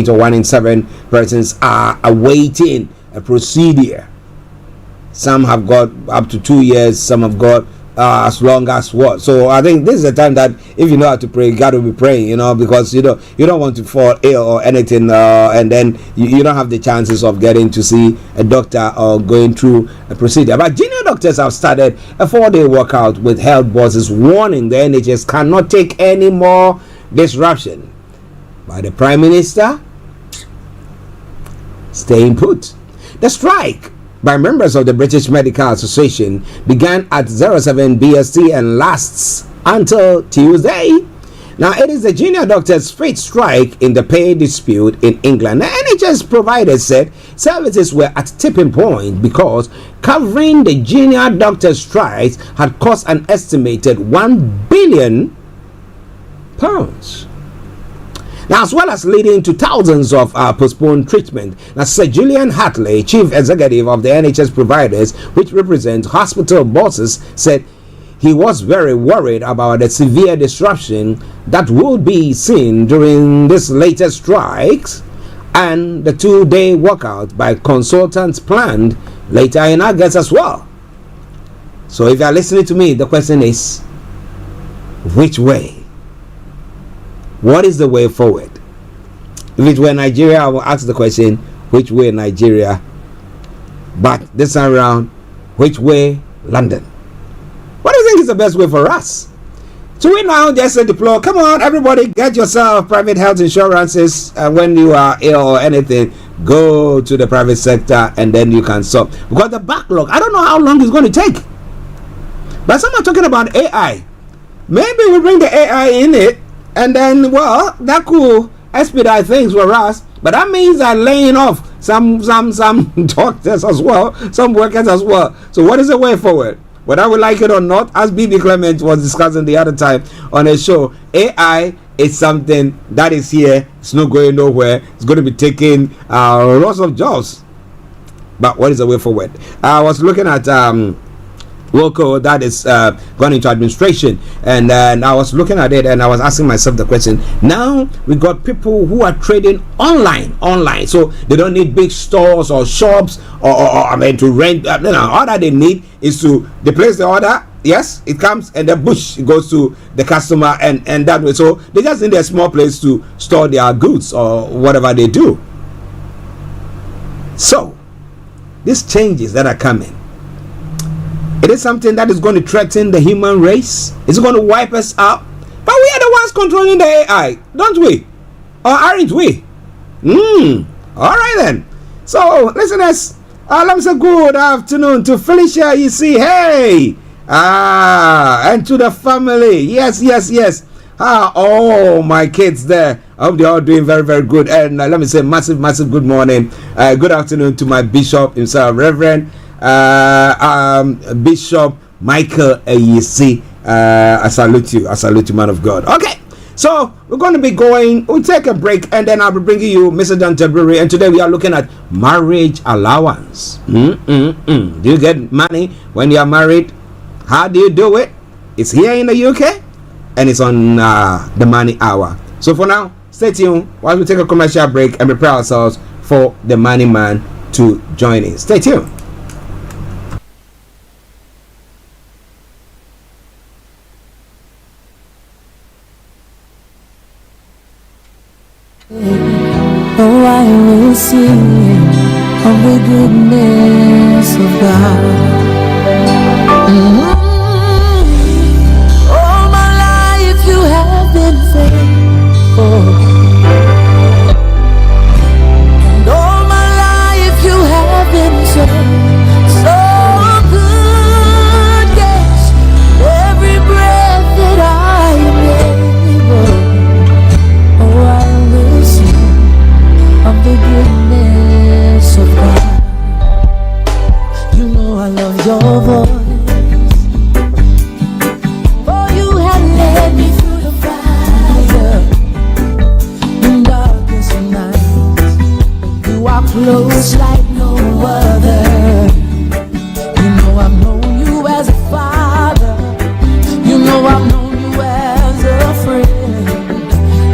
or 1 in 7 persons are awaiting a procedure. Some have got up to 2 years, some have got as long as what. So I think this is the time that if you know how to pray, you got to be praying, because you don't want to fall ill or anything, and then you don't have the chances of getting to see a doctor or going through a procedure. But junior doctors have started a 4-day workout with health bosses warning the NHS cannot take any more disruption by the Prime Minister staying put. The strike by members of the British Medical Association began at 07 BST and lasts until Tuesday. Now, it is the junior doctors' fifth strike in the pay dispute in England. The NHS providers said services were at tipping point because covering the junior doctors' strikes had cost an estimated £1 billion. Now, as well as leading to thousands of postponed treatment. Now, Sir Julian Hartley, chief executive of the NHS providers, which represent hospital bosses, said he was very worried about the severe disruption that would be seen during this latest strikes and the 2-day workout by consultants planned later in August as well. So if you are listening to me, the question is, which way? What is the way forward? If it were Nigeria, I will ask the question, which way Nigeria? But this time around, which way London? What do you think is the best way for us? So we now just deploy, come on, everybody, get yourself private health insurances. And when you are ill or anything, go to the private sector and then you can solve. Because the backlog, I don't know how long it's going to take. But someone talking about AI. Maybe we bring the AI in it. And then, well, that could expedite things for us. But that means that laying off some doctors as well, some workers as well. So what is the way forward? Whether we like it or not, as BB Clement was discussing the other time on a show, AI is something that is here. It's not going nowhere. It's going to be taking lots of jobs. But what is the way forward? I was looking at local that is gone into administration, and I was looking at it and I was asking myself the question. Now we got people who are trading online, so they don't need big stores or shops or I mean to rent. All that they need is to they place the order. Yes, it comes and the bush goes to the customer and that way. So they just need a small place to store their goods or whatever they do. So these changes that are coming, it is something that is going to threaten the human race. It's going to wipe us out. But we are the ones controlling the AI, don't we? Or aren't we? All right then. So, listeners, let me say good afternoon to Felicia. You see, hey, and to the family. Yes. All my kids there. I hope they're all doing very, very good. And let me say massive good morning. Good afternoon to my bishop himself, Reverend Bishop Michael Ayisi. I salute you, man of God. Okay, so we're going to be going, we'll take a break and then I'll be bringing you Mr. Dan Tabiri, and today we are looking at marriage allowance. Do you get money when you are married? How do you do it? It's here in the UK and it's on the Money Hour. So for now, stay tuned while we take a commercial break and prepare ourselves for the Money Man to join in. Stay tuned. Oh, I will sing of the goodness of God. All my life you have been faithful, and all my life you have been so good. Yes, every breath that I am able, oh, I will sing of the goodness of God. You know I love your voice. close like no other. You know I've known you as a father. You know I've known you as a friend.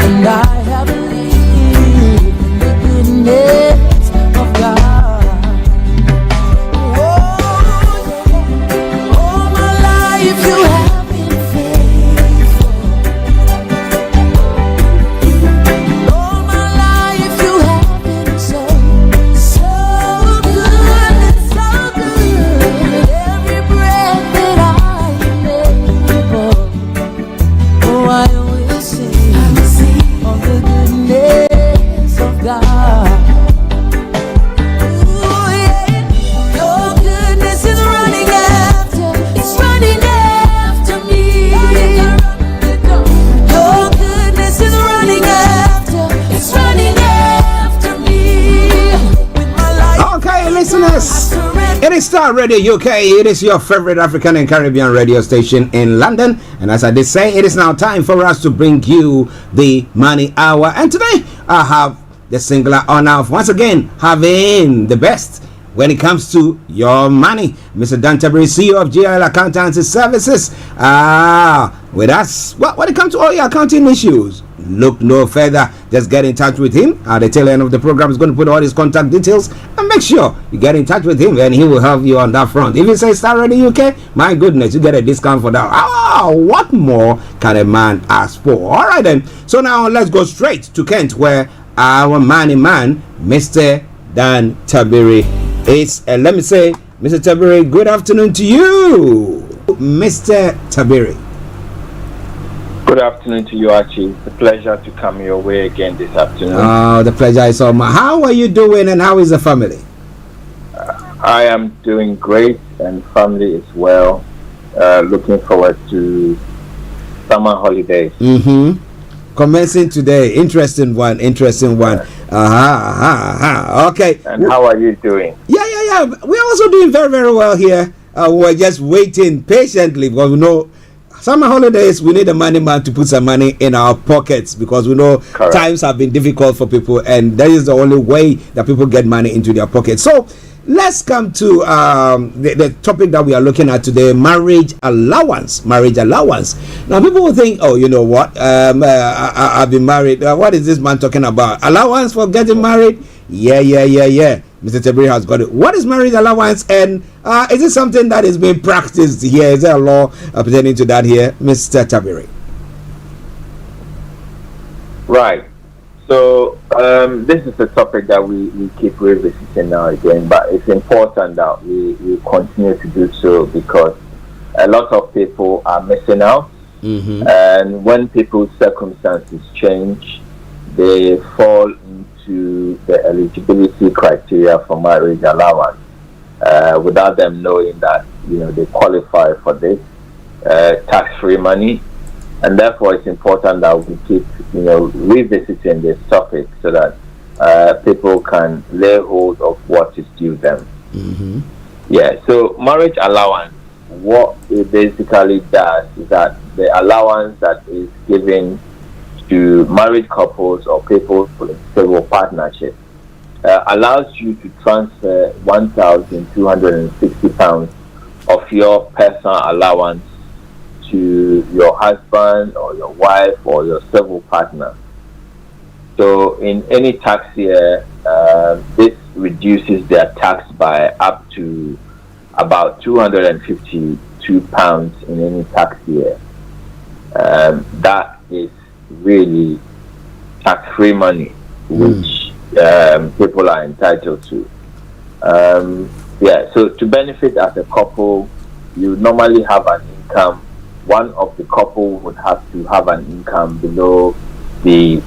And I have believed in the goodness of God. All my life you have been faithful. All my life you have been so good and so good. Every breath that I am able, oh, I will sing of the goodness of God. Ooh, yeah. Your goodness is running after, it's running after me. Your goodness is running after, it's running after me. With my life, Okay, listeners, it is Star Radio UK. It is your favorite African and Caribbean radio station in London. And as I did say, it is now time for us to bring you the Money Hour. And today, I have the singular honor of once again having the best when it comes to your money, Mr. Tabiri, CEO of GL Accountancy Services. With us, well, when it comes to all your accounting issues, look no further. Just get in touch with him. At the tail end of the program, is going to put all his contact details, and make sure you get in touch with him, and he will help you on that front. If you say Star Radio UK, my goodness, you get a discount for that. What more can a man ask for? All right then. So now let's go straight to Kent, where our money man, Mr. Dan Tabiri, is. Let me say, Mr. Tabiri, good afternoon to you, Mr. Tabiri. Good afternoon to you, Archie. It's a pleasure to come your way again this afternoon. The pleasure is all mine. How are you doing, and how is the family? I am doing great, and family is well. Looking forward to summer holidays. Commencing today. Interesting one. Okay. And how are you doing? Yeah. We're also doing very, very well here. We're just waiting patiently because we know summer holidays, we need a money man to put some money in our pockets, because we know times have been difficult for people, and that is the only way that people get money into their pockets. So let's come to the topic that we are looking at today: marriage allowance. Now people will think, oh, you know what, I've been married, what is this man talking about? Allowance for getting married? Yeah. Mr. Tabiri has got it. What is marriage allowance, and is it something that is being practiced here? Is there a law pertaining to that here, Mr. Tabiri? Right. So this is a topic that we keep revisiting now again, but it's important that we continue to do so, because a lot of people are missing out, and when people's circumstances change, they fall into the eligibility criteria for marriage allowance without them knowing that they qualify for this tax-free money. And therefore it's important that we keep revisiting this topic so that people can lay hold of what is due them. So marriage allowance, what it basically does is that the allowance that is given to married couples or people in civil partnership allows you to transfer £1,260 of your personal allowance to your husband or your wife or your civil partner. So in any tax year, this reduces their tax by up to about £252 in any tax year. That is really tax-free money, which people are entitled to. So to benefit as a couple, you normally have an income. One of the couple would have to have an income below the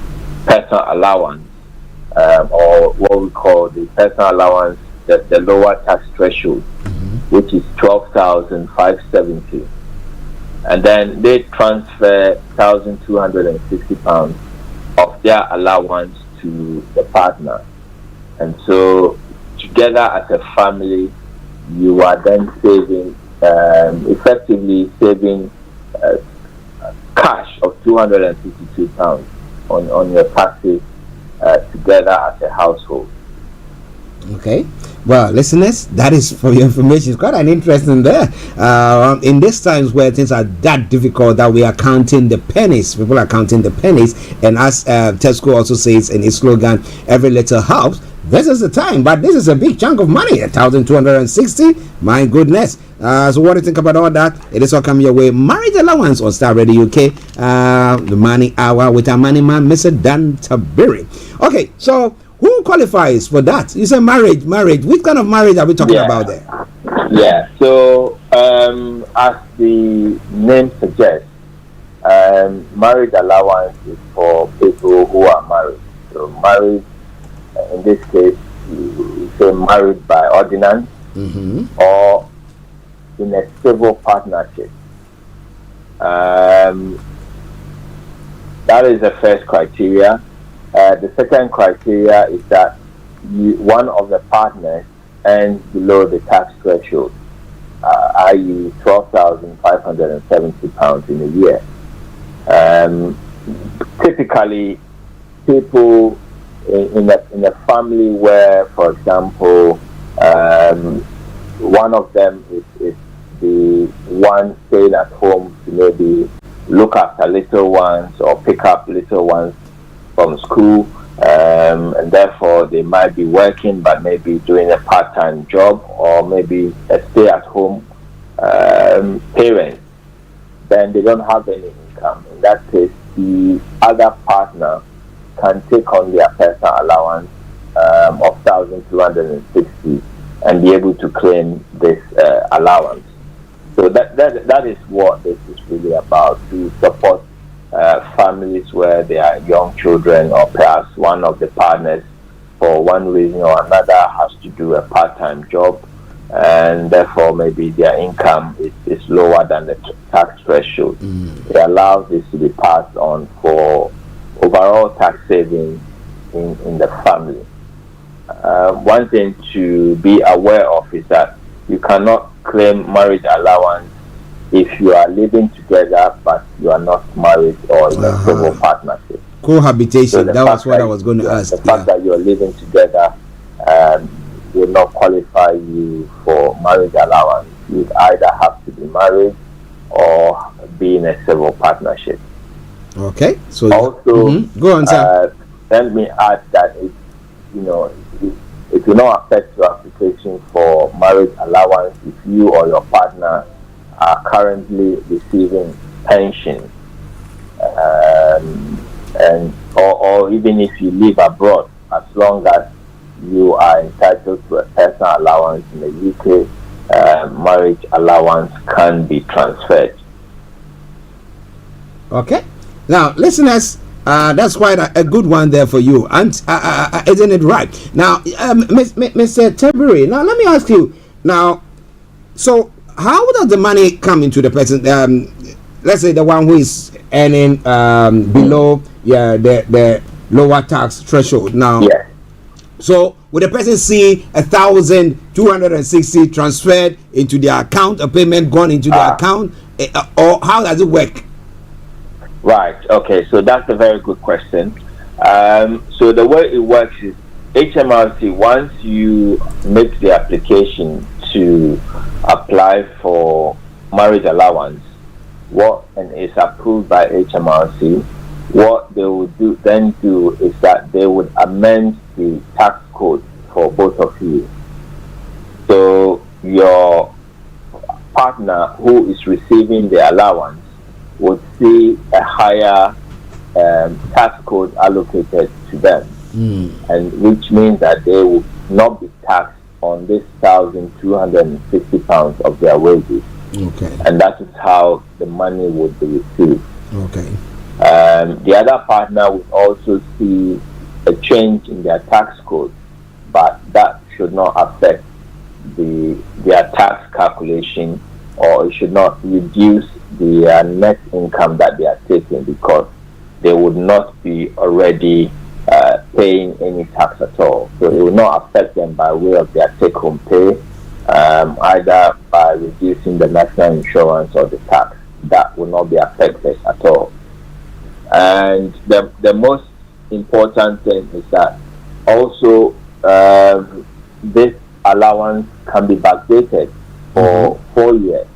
personal allowance, or what we call the personal allowance, the lower tax threshold, which is £12,570. And then they transfer £1,260 of their allowance to the partner. And so together as a family, you are then saving, effectively saving cash of £252 on your taxes together as a household. Okay. Well, listeners, that is for your information. It's quite an interesting there. In these times where things are that difficult that we are counting the pennies, people are counting the pennies, and as Tesco also says in its slogan, every little helps. This is the time, but this is a big chunk of money, 1,260. My goodness. So what do you think about all that? It is all coming your way. Marriage allowance on Star Radio UK. The money hour with our money man, Mr. Dan Tabiri. Okay, so who qualifies for that? You say marriage. Which kind of marriage are we talking about there? Yeah. So as the name suggests, marriage allowance is for people who are married. So married, in this case, you say married by ordinance or in a civil partnership. That is the first criteria. The second criteria is that one of the partners earns below the tax threshold, i.e. £12,570 in a year. Typically, people in a family where, for example, one of them is the one staying at home to maybe look after little ones or pick up little ones from school, and therefore they might be working but maybe doing a part-time job, or maybe a stay-at-home parent, then they don't have any income. In that case, the other partner can take on their personal allowance of 1,260 and be able to claim this allowance. So that is what this is really about, to support families where there are young children, or perhaps one of the partners for one reason or another has to do a part-time job, and therefore maybe their income is lower than the tax threshold. It allows this to be passed on for overall tax savings in the family. One thing to be aware of is that you cannot claim marriage allowance if you are living together but you are not married or in a civil partnership. Cohabitation, So that was what I was going to ask. The fact that you are living together will not qualify you for marriage allowance. You either have to be married or be in a civil partnership. Okay, so also, go on, sir. Let me add that it will not affect your application for marriage allowance if you or your partner are currently receiving pension, or even if you live abroad, as long as you are entitled to a personal allowance in the UK, marriage allowance can be transferred. Okay. Now, listeners, that's quite a good one there for you, and isn't it right? Now, Mr. Tabiri, now let me ask you. Now, so how does the money come into the person? Let's say the one who is earning below the lower tax threshold. Now, so would the person see 1,260 transferred into their account, a payment gone into their account, or how does it work? Right. Okay. So that's a very good question. So the way it works is HMRC, once you make the application to apply for marriage allowance, and it's approved by HMRC, what they would do is that they would amend the tax code for both of you. So your partner who is receiving the allowance would see a higher tax code allocated to them, and which means that they will not be taxed on this £1,250 of their wages. Okay. And that is how the money would be received. Okay. The other partner would also see a change in their tax code, but that should not affect their tax calculation, or it should not reduce the net income that they are taking, because they would not be already paying any tax at all. So it will not affect them by way of their take-home pay, either by reducing the national insurance or the tax. That will not be affected at all. And the most important thing is that also this allowance can be backdated for 4 years.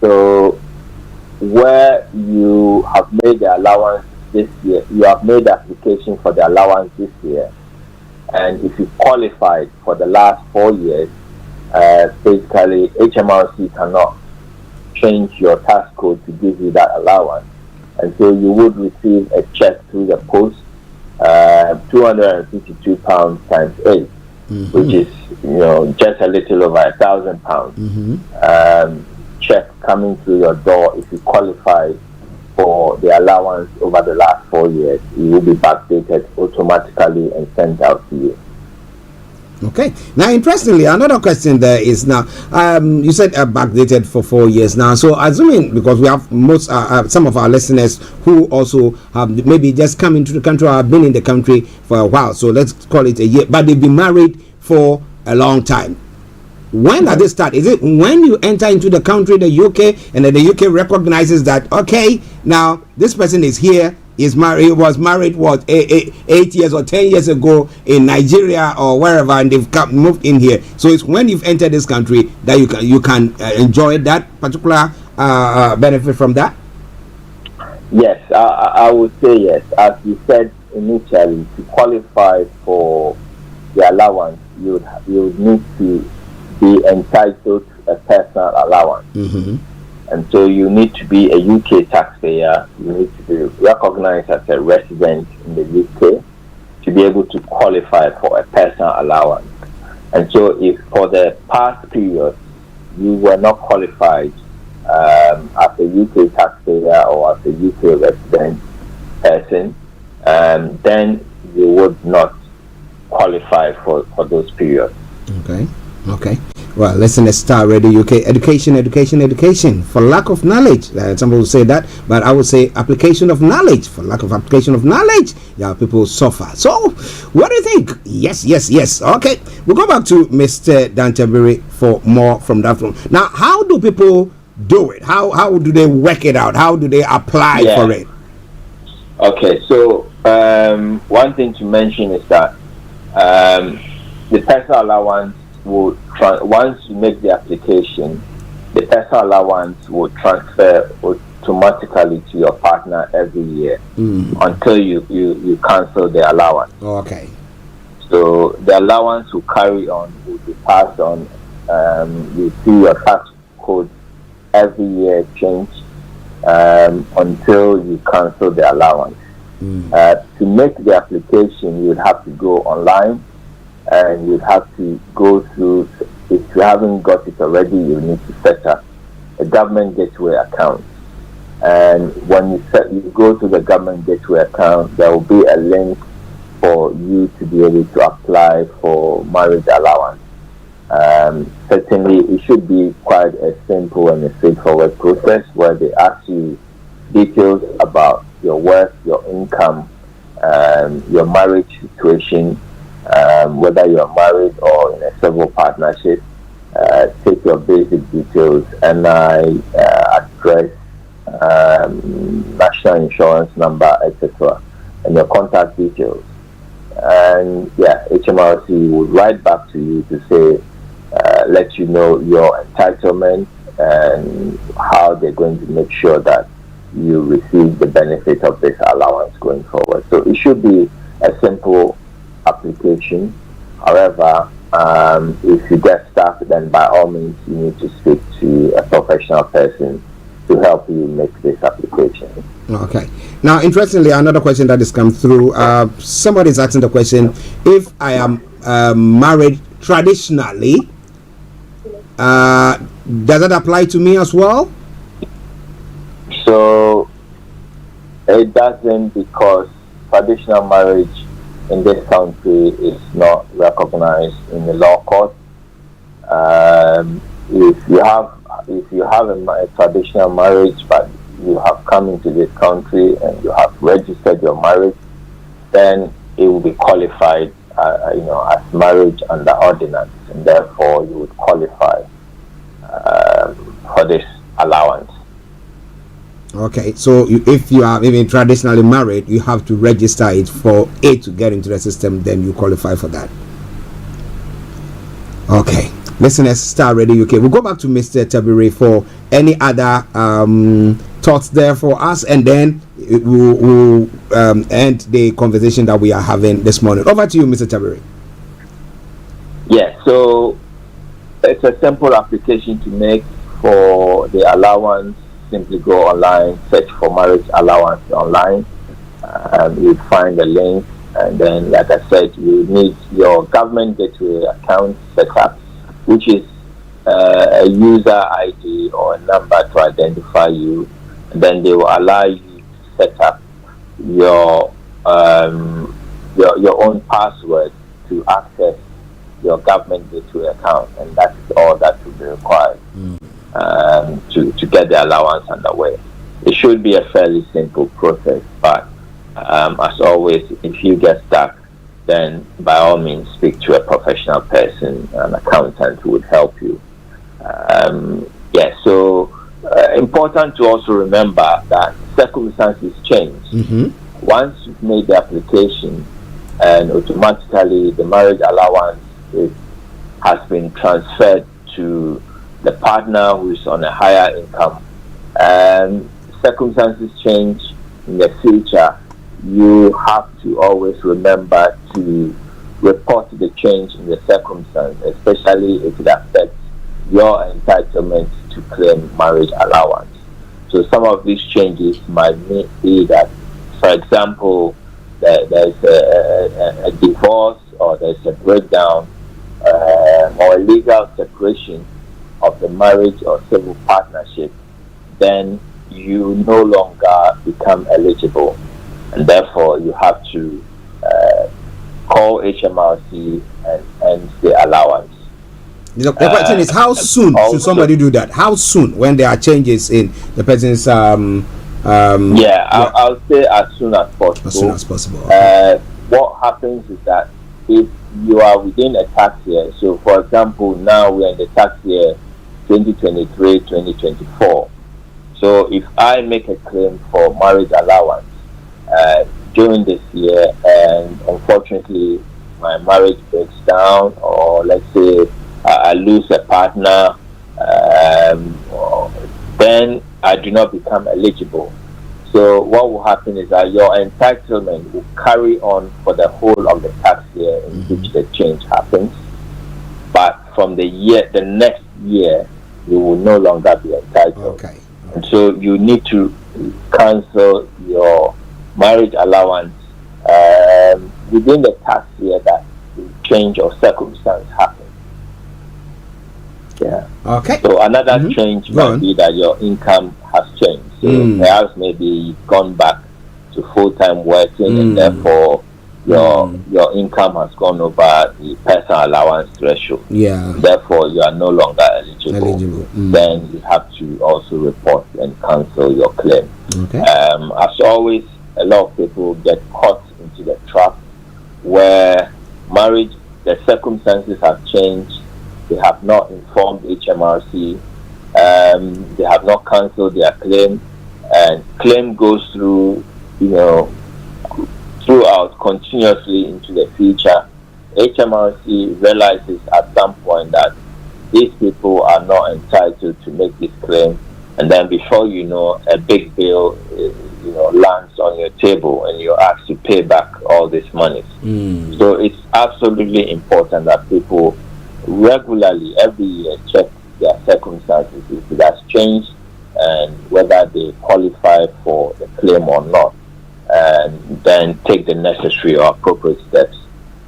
So where you have made the allowance this year, you have made the application for the allowance this year, and if you qualified for the last 4 years, basically HMRC cannot change your tax code to give you that allowance, and so you would receive a check through the post, £252 times 8, which is just a little over £1,000. Check coming through your door if you qualify for the allowance over the last 4 years. It will be backdated automatically and sent out to you. Okay. Now, interestingly, another question there is now, you said backdated for 4 years now. So, assuming, because we have some of our listeners who also have maybe just come into the country or have been in the country for a while, so let's call it a year, but they've been married for a long time. When does it start? Is it when you enter into the country, the UK, and then the UK recognizes that, okay, now this person is here, is married, he was married, 8 years or 10 years ago in Nigeria or wherever, and they've moved in here. So it's when you've entered this country that you can enjoy that particular benefit from that? Yes, I would say yes. As you said initially, to qualify for the allowance, you would need to be entitled to a personal allowance. And so you need to be a UK taxpayer, you need to be recognized as a resident in the UK to be able to qualify for a personal allowance. And so if for the past period you were not qualified as a UK taxpayer or as a UK resident person, then you would not qualify for those periods. Okay. Well, listen to Starr Radio UK. Education. For lack of knowledge, some people say that, but I would say application of knowledge. For lack of application of knowledge, people suffer. So, what do you think? Yes. Okay, we'll go back to Mr. Dan Tabiri for more from that one. Now, how do people do it? How do they work it out? How do they apply for it? Okay, so one thing to mention is that the personal allowance will once you make the application, the personal allowance will transfer automatically to your partner every year until you cancel the allowance. Okay. So the allowance will carry on, will be passed on. You see your tax code every year change until you cancel the allowance. To make the application, you would have to go online, and you'd have to go through, if you haven't got it already, you need to set up a government gateway account. And when you go to the government gateway account, there will be a link for you to be able to apply for marriage allowance. Certainly, it should be quite a simple and a straightforward process where they ask you details about your work, your income, your marriage situation, whether you are married or in a civil partnership. Take your basic details, NI, address, national insurance number, etc., and your contact details. And HMRC will write back to you to say, let you know your entitlement and how they're going to make sure that you receive the benefit of this allowance going forward. So it should be a simple application. However, if you get stuck, then by all means you need to speak to a professional person to help you make this application. Okay. Now, interestingly, another question that has come through, somebody is asking the question, if I am married traditionally, does that apply to me as well? So it doesn't, because traditional marriage in this country is not recognized in the law court. If you have a traditional marriage, but you have come into this country and you have registered your marriage, then it will be qualified, as marriage under ordinance, and therefore you would qualify for this allowance. Okay, so if you are even traditionally married, you have to register it for it to get into the system, then you qualify for that. Okay. Listeners, Star Radio UK. We'll go back to Mr. Tabiri for any other thoughts there for us, and then we'll end the conversation that we are having this morning. Over to you, Mr. Tabiri. Yeah, so it's a simple application to make for the allowance. Simply go online, search for marriage allowance online. You find the link, and then, like I said, you need your government gateway account set up, which is a user ID or a number to identify you. And then they will allow you to set up your own password to access your government gateway account, and that's all that will be required to get the allowance underway. It should be a fairly simple process, but as always, if you get stuck, then by all means speak to a professional person, an accountant who would help you. So important to also remember that circumstances change. Once you've made the application, and automatically the marriage allowance has been transferred to the partner who is on a higher income, and circumstances change in the future, you have to always remember to report the change in the circumstance, especially if it affects your entitlement to claim marriage allowance. So some of these changes might be that, for example, there's a divorce, or there's a breakdown, or a legal separation of the marriage or civil partnership, then you no longer become eligible, and therefore you have to call HMRC and end the allowance. The question is, how soon should somebody do that? How soon, when there are changes in the person's I'll say as soon as possible. As soon as possible. What happens is that if you are within a tax year, so for example, now we're in the tax year 2023-2024. So if I make a claim for marriage allowance during this year, and unfortunately my marriage breaks down, or let's say I lose a partner, then I do not become eligible. So what will happen is that your entitlement will carry on for the whole of the tax year in which the change happens. But from the next year, you will no longer be entitled. Okay. And so you need to cancel your marriage allowance within the tax year that the change of circumstance happens. Yeah. Okay. So another change might be that your income has changed. So perhaps maybe you've gone back to full-time working, and therefore your income has gone over the personal allowance threshold. Yeah. Therefore, you are no longer eligible. Then you have to also report and cancel your claim. Okay. As always, a lot of people get caught into the trap where the circumstances have changed. They have not informed HMRC. They have not cancelled their claim, and claim goes through, throughout continuously into the future. HMRC realizes at some point that these people are not entitled to make this claim, and then before you know, a big bill lands on your table, and you're asked to pay back all this money. So it's absolutely important that people regularly, every year, check their circumstances, if it has changed, and whether they qualify for the claim or not, and then take the necessary or appropriate steps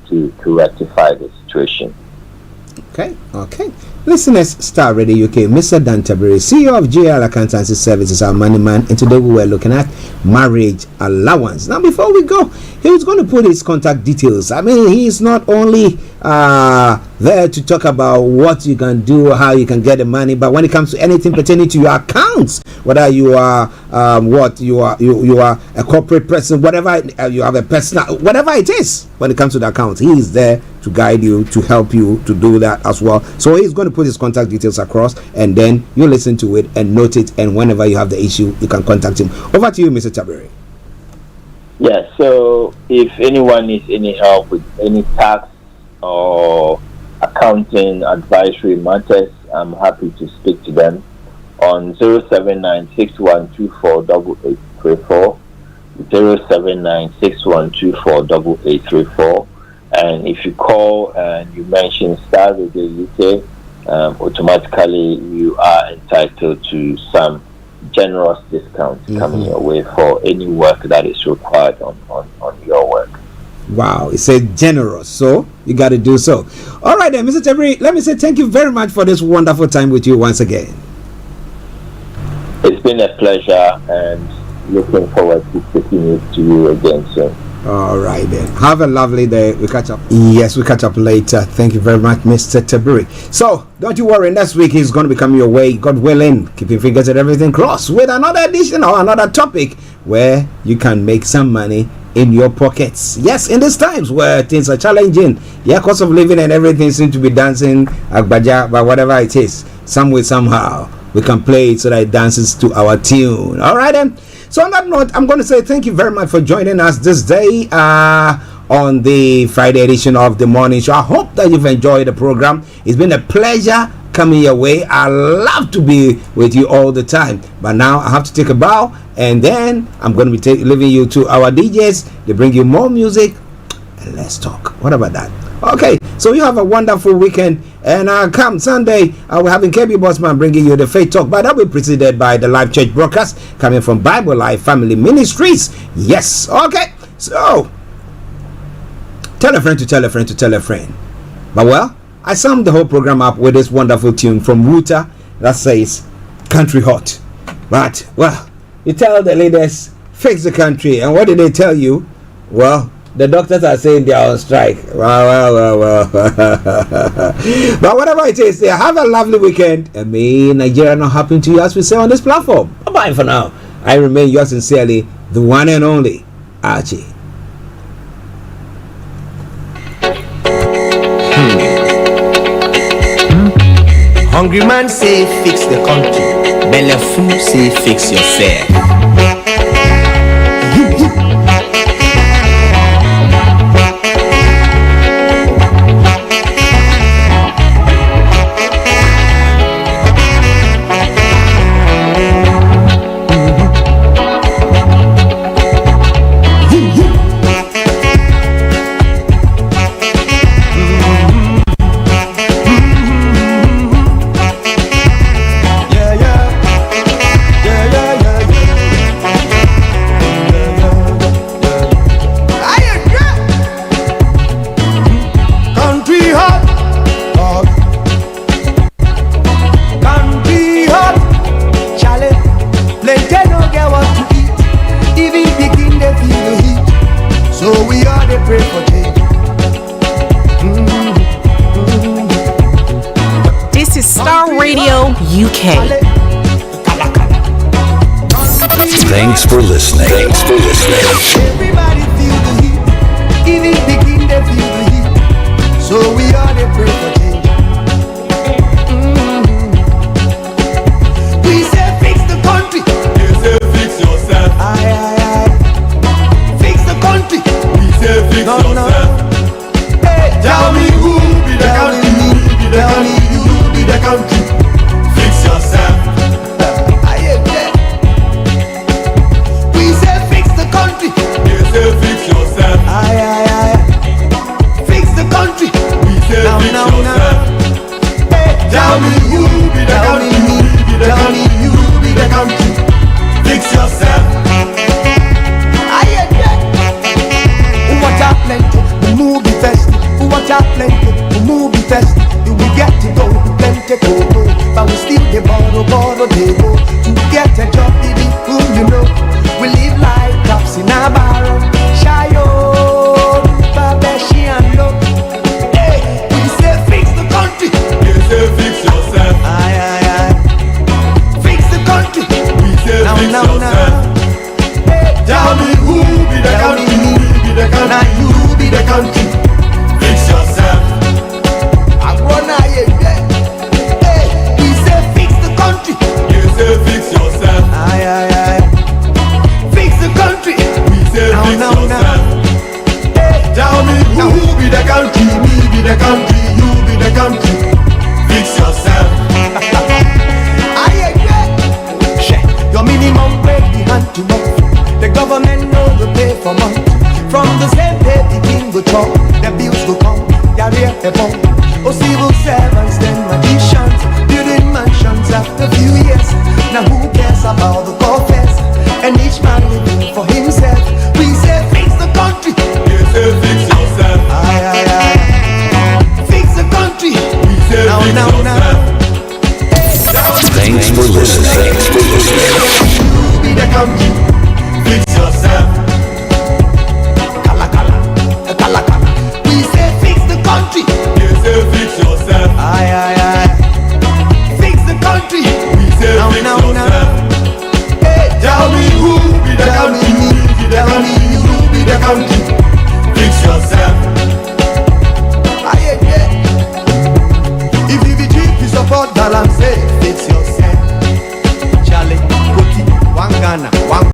to rectify the situation. Okay. Listeners, Star Radio UK, Mr. Dan Tabiri, CEO of GL Accountancy Services, our money man, and today we were looking at marriage allowance. Now, before we go, he was going to put his contact details. I mean, he's not only there to talk about what you can do, how you can get the money, but when it comes to anything pertaining to your accounts, whether you are you are a corporate person, whatever you have a personal, whatever it is, when it comes to the accounts, he is there to guide you, to help you to do that as well. So he's going to put his contact details across, and then you listen to it and note it, and whenever you have the issue, you can contact him. Over to you, Mr. Tabiri. Yeah, so if anyone needs any help with any tax or accounting advisory matters, I'm happy to speak to them on 07961248834, 07961248834. And if you call and you mention Star Radio UK, automatically you are entitled to some generous discounts coming your way for any work that is required on your work. Wow, it said generous, so you got to do so. All right then, Mr. Tabiri, let me say thank you very much for this wonderful time with you once again. It's been a pleasure, and looking forward to speaking to you again soon. All right then, have a lovely day. We catch up. Yes, we catch up later. Thank you very much, Mr. Tabiri. So don't you worry, next week he's going to be coming your way, God willing. Keep your fingers and everything crossed with another edition or another topic where you can make some money in your pockets. Yes, in these times where things are challenging, cost of living and everything seems to be dancing agbaja, but whatever it is, some way somehow we can play it so that it dances to our tune. All right then. So on that note, I'm going to say thank you very much for joining us this day on the Friday edition of the morning show. I hope that you've enjoyed the program. It's been a pleasure coming your way. I love to be with you all the time, but now I have to take a bow, and then I'm going to be leaving you to our DJs. They bring you more music and let's talk. What about that? Okay, so you have a wonderful weekend, and come Sunday, we're having KB Bossman bringing you the Faith Talk, but that will be preceded by the live church broadcast coming from Bible Life Family Ministries. Yes, okay, so tell a friend to tell a friend to tell a friend. But well, I summed the whole program up with this wonderful tune from Ruta that says Country Hot. But well, you tell the leaders fix the country, and what did they tell you? Well, the doctors are saying they are on strike. Well. But whatever it is, have a lovely weekend, and may Nigeria not happen to you, as we say on this platform. Bye-bye for now. I remain yours sincerely, the one and only Archie. Hungry man say fix the country, belleful say fix yourself. This is Starr Radio UK. Thanks for listening. Everybody feel the heat, even begin to feel the heat. So we are the pray for change. We say fix the country. You say fix yourself. Aye. Fix the country. We say fix yourself. Hey, tell me who be the country. Tell me you be the country. Fix yourself. We say fix the country. You say fix yourself. Aye. Fix the country. We say fix yourself. Hey, tell me who be the country. Tell me you be the country. Fix yourself. Aye. What a plenty, the movie fest. What a plenty, the movie fest. You will get to go, plenty go. But we still they borrow they go. To get a job, baby, who you know. We live like cops in a barrel. Shayo, Babeshi and low. Hey, we say fix the country. You say fix yourself. Aye. Fix the country. We say fix yourself. Hey, tell me who be the country. Now you be the country. Fix yourself. I wanna hear that. Hey, we say fix the country. You say fix yourself. Aye. Fix the country. We say fix yourself. Hey, tell me who be the country. Me be the country. You be the country. the bills will come, career a bomb. Oh, civil servants, then magicians, building mansions after a few years. Now who cares about the coffers? And each man living for himself. We say fix the country. You say fix yourself. Aye, aye, aye. Fix the country. We say now, fix now, yourself. Thanks for listening. You be the country. Fix yourself. Kala kala, kala kala. We say fix the country. You say fix yourself. Aye, aye, aye. Fix the country. We say now, fix now, yourself. Now. Tell me who be the country, tell me who be the country. Fix yourself. Aye, yeah. If you be cheap, you support balance.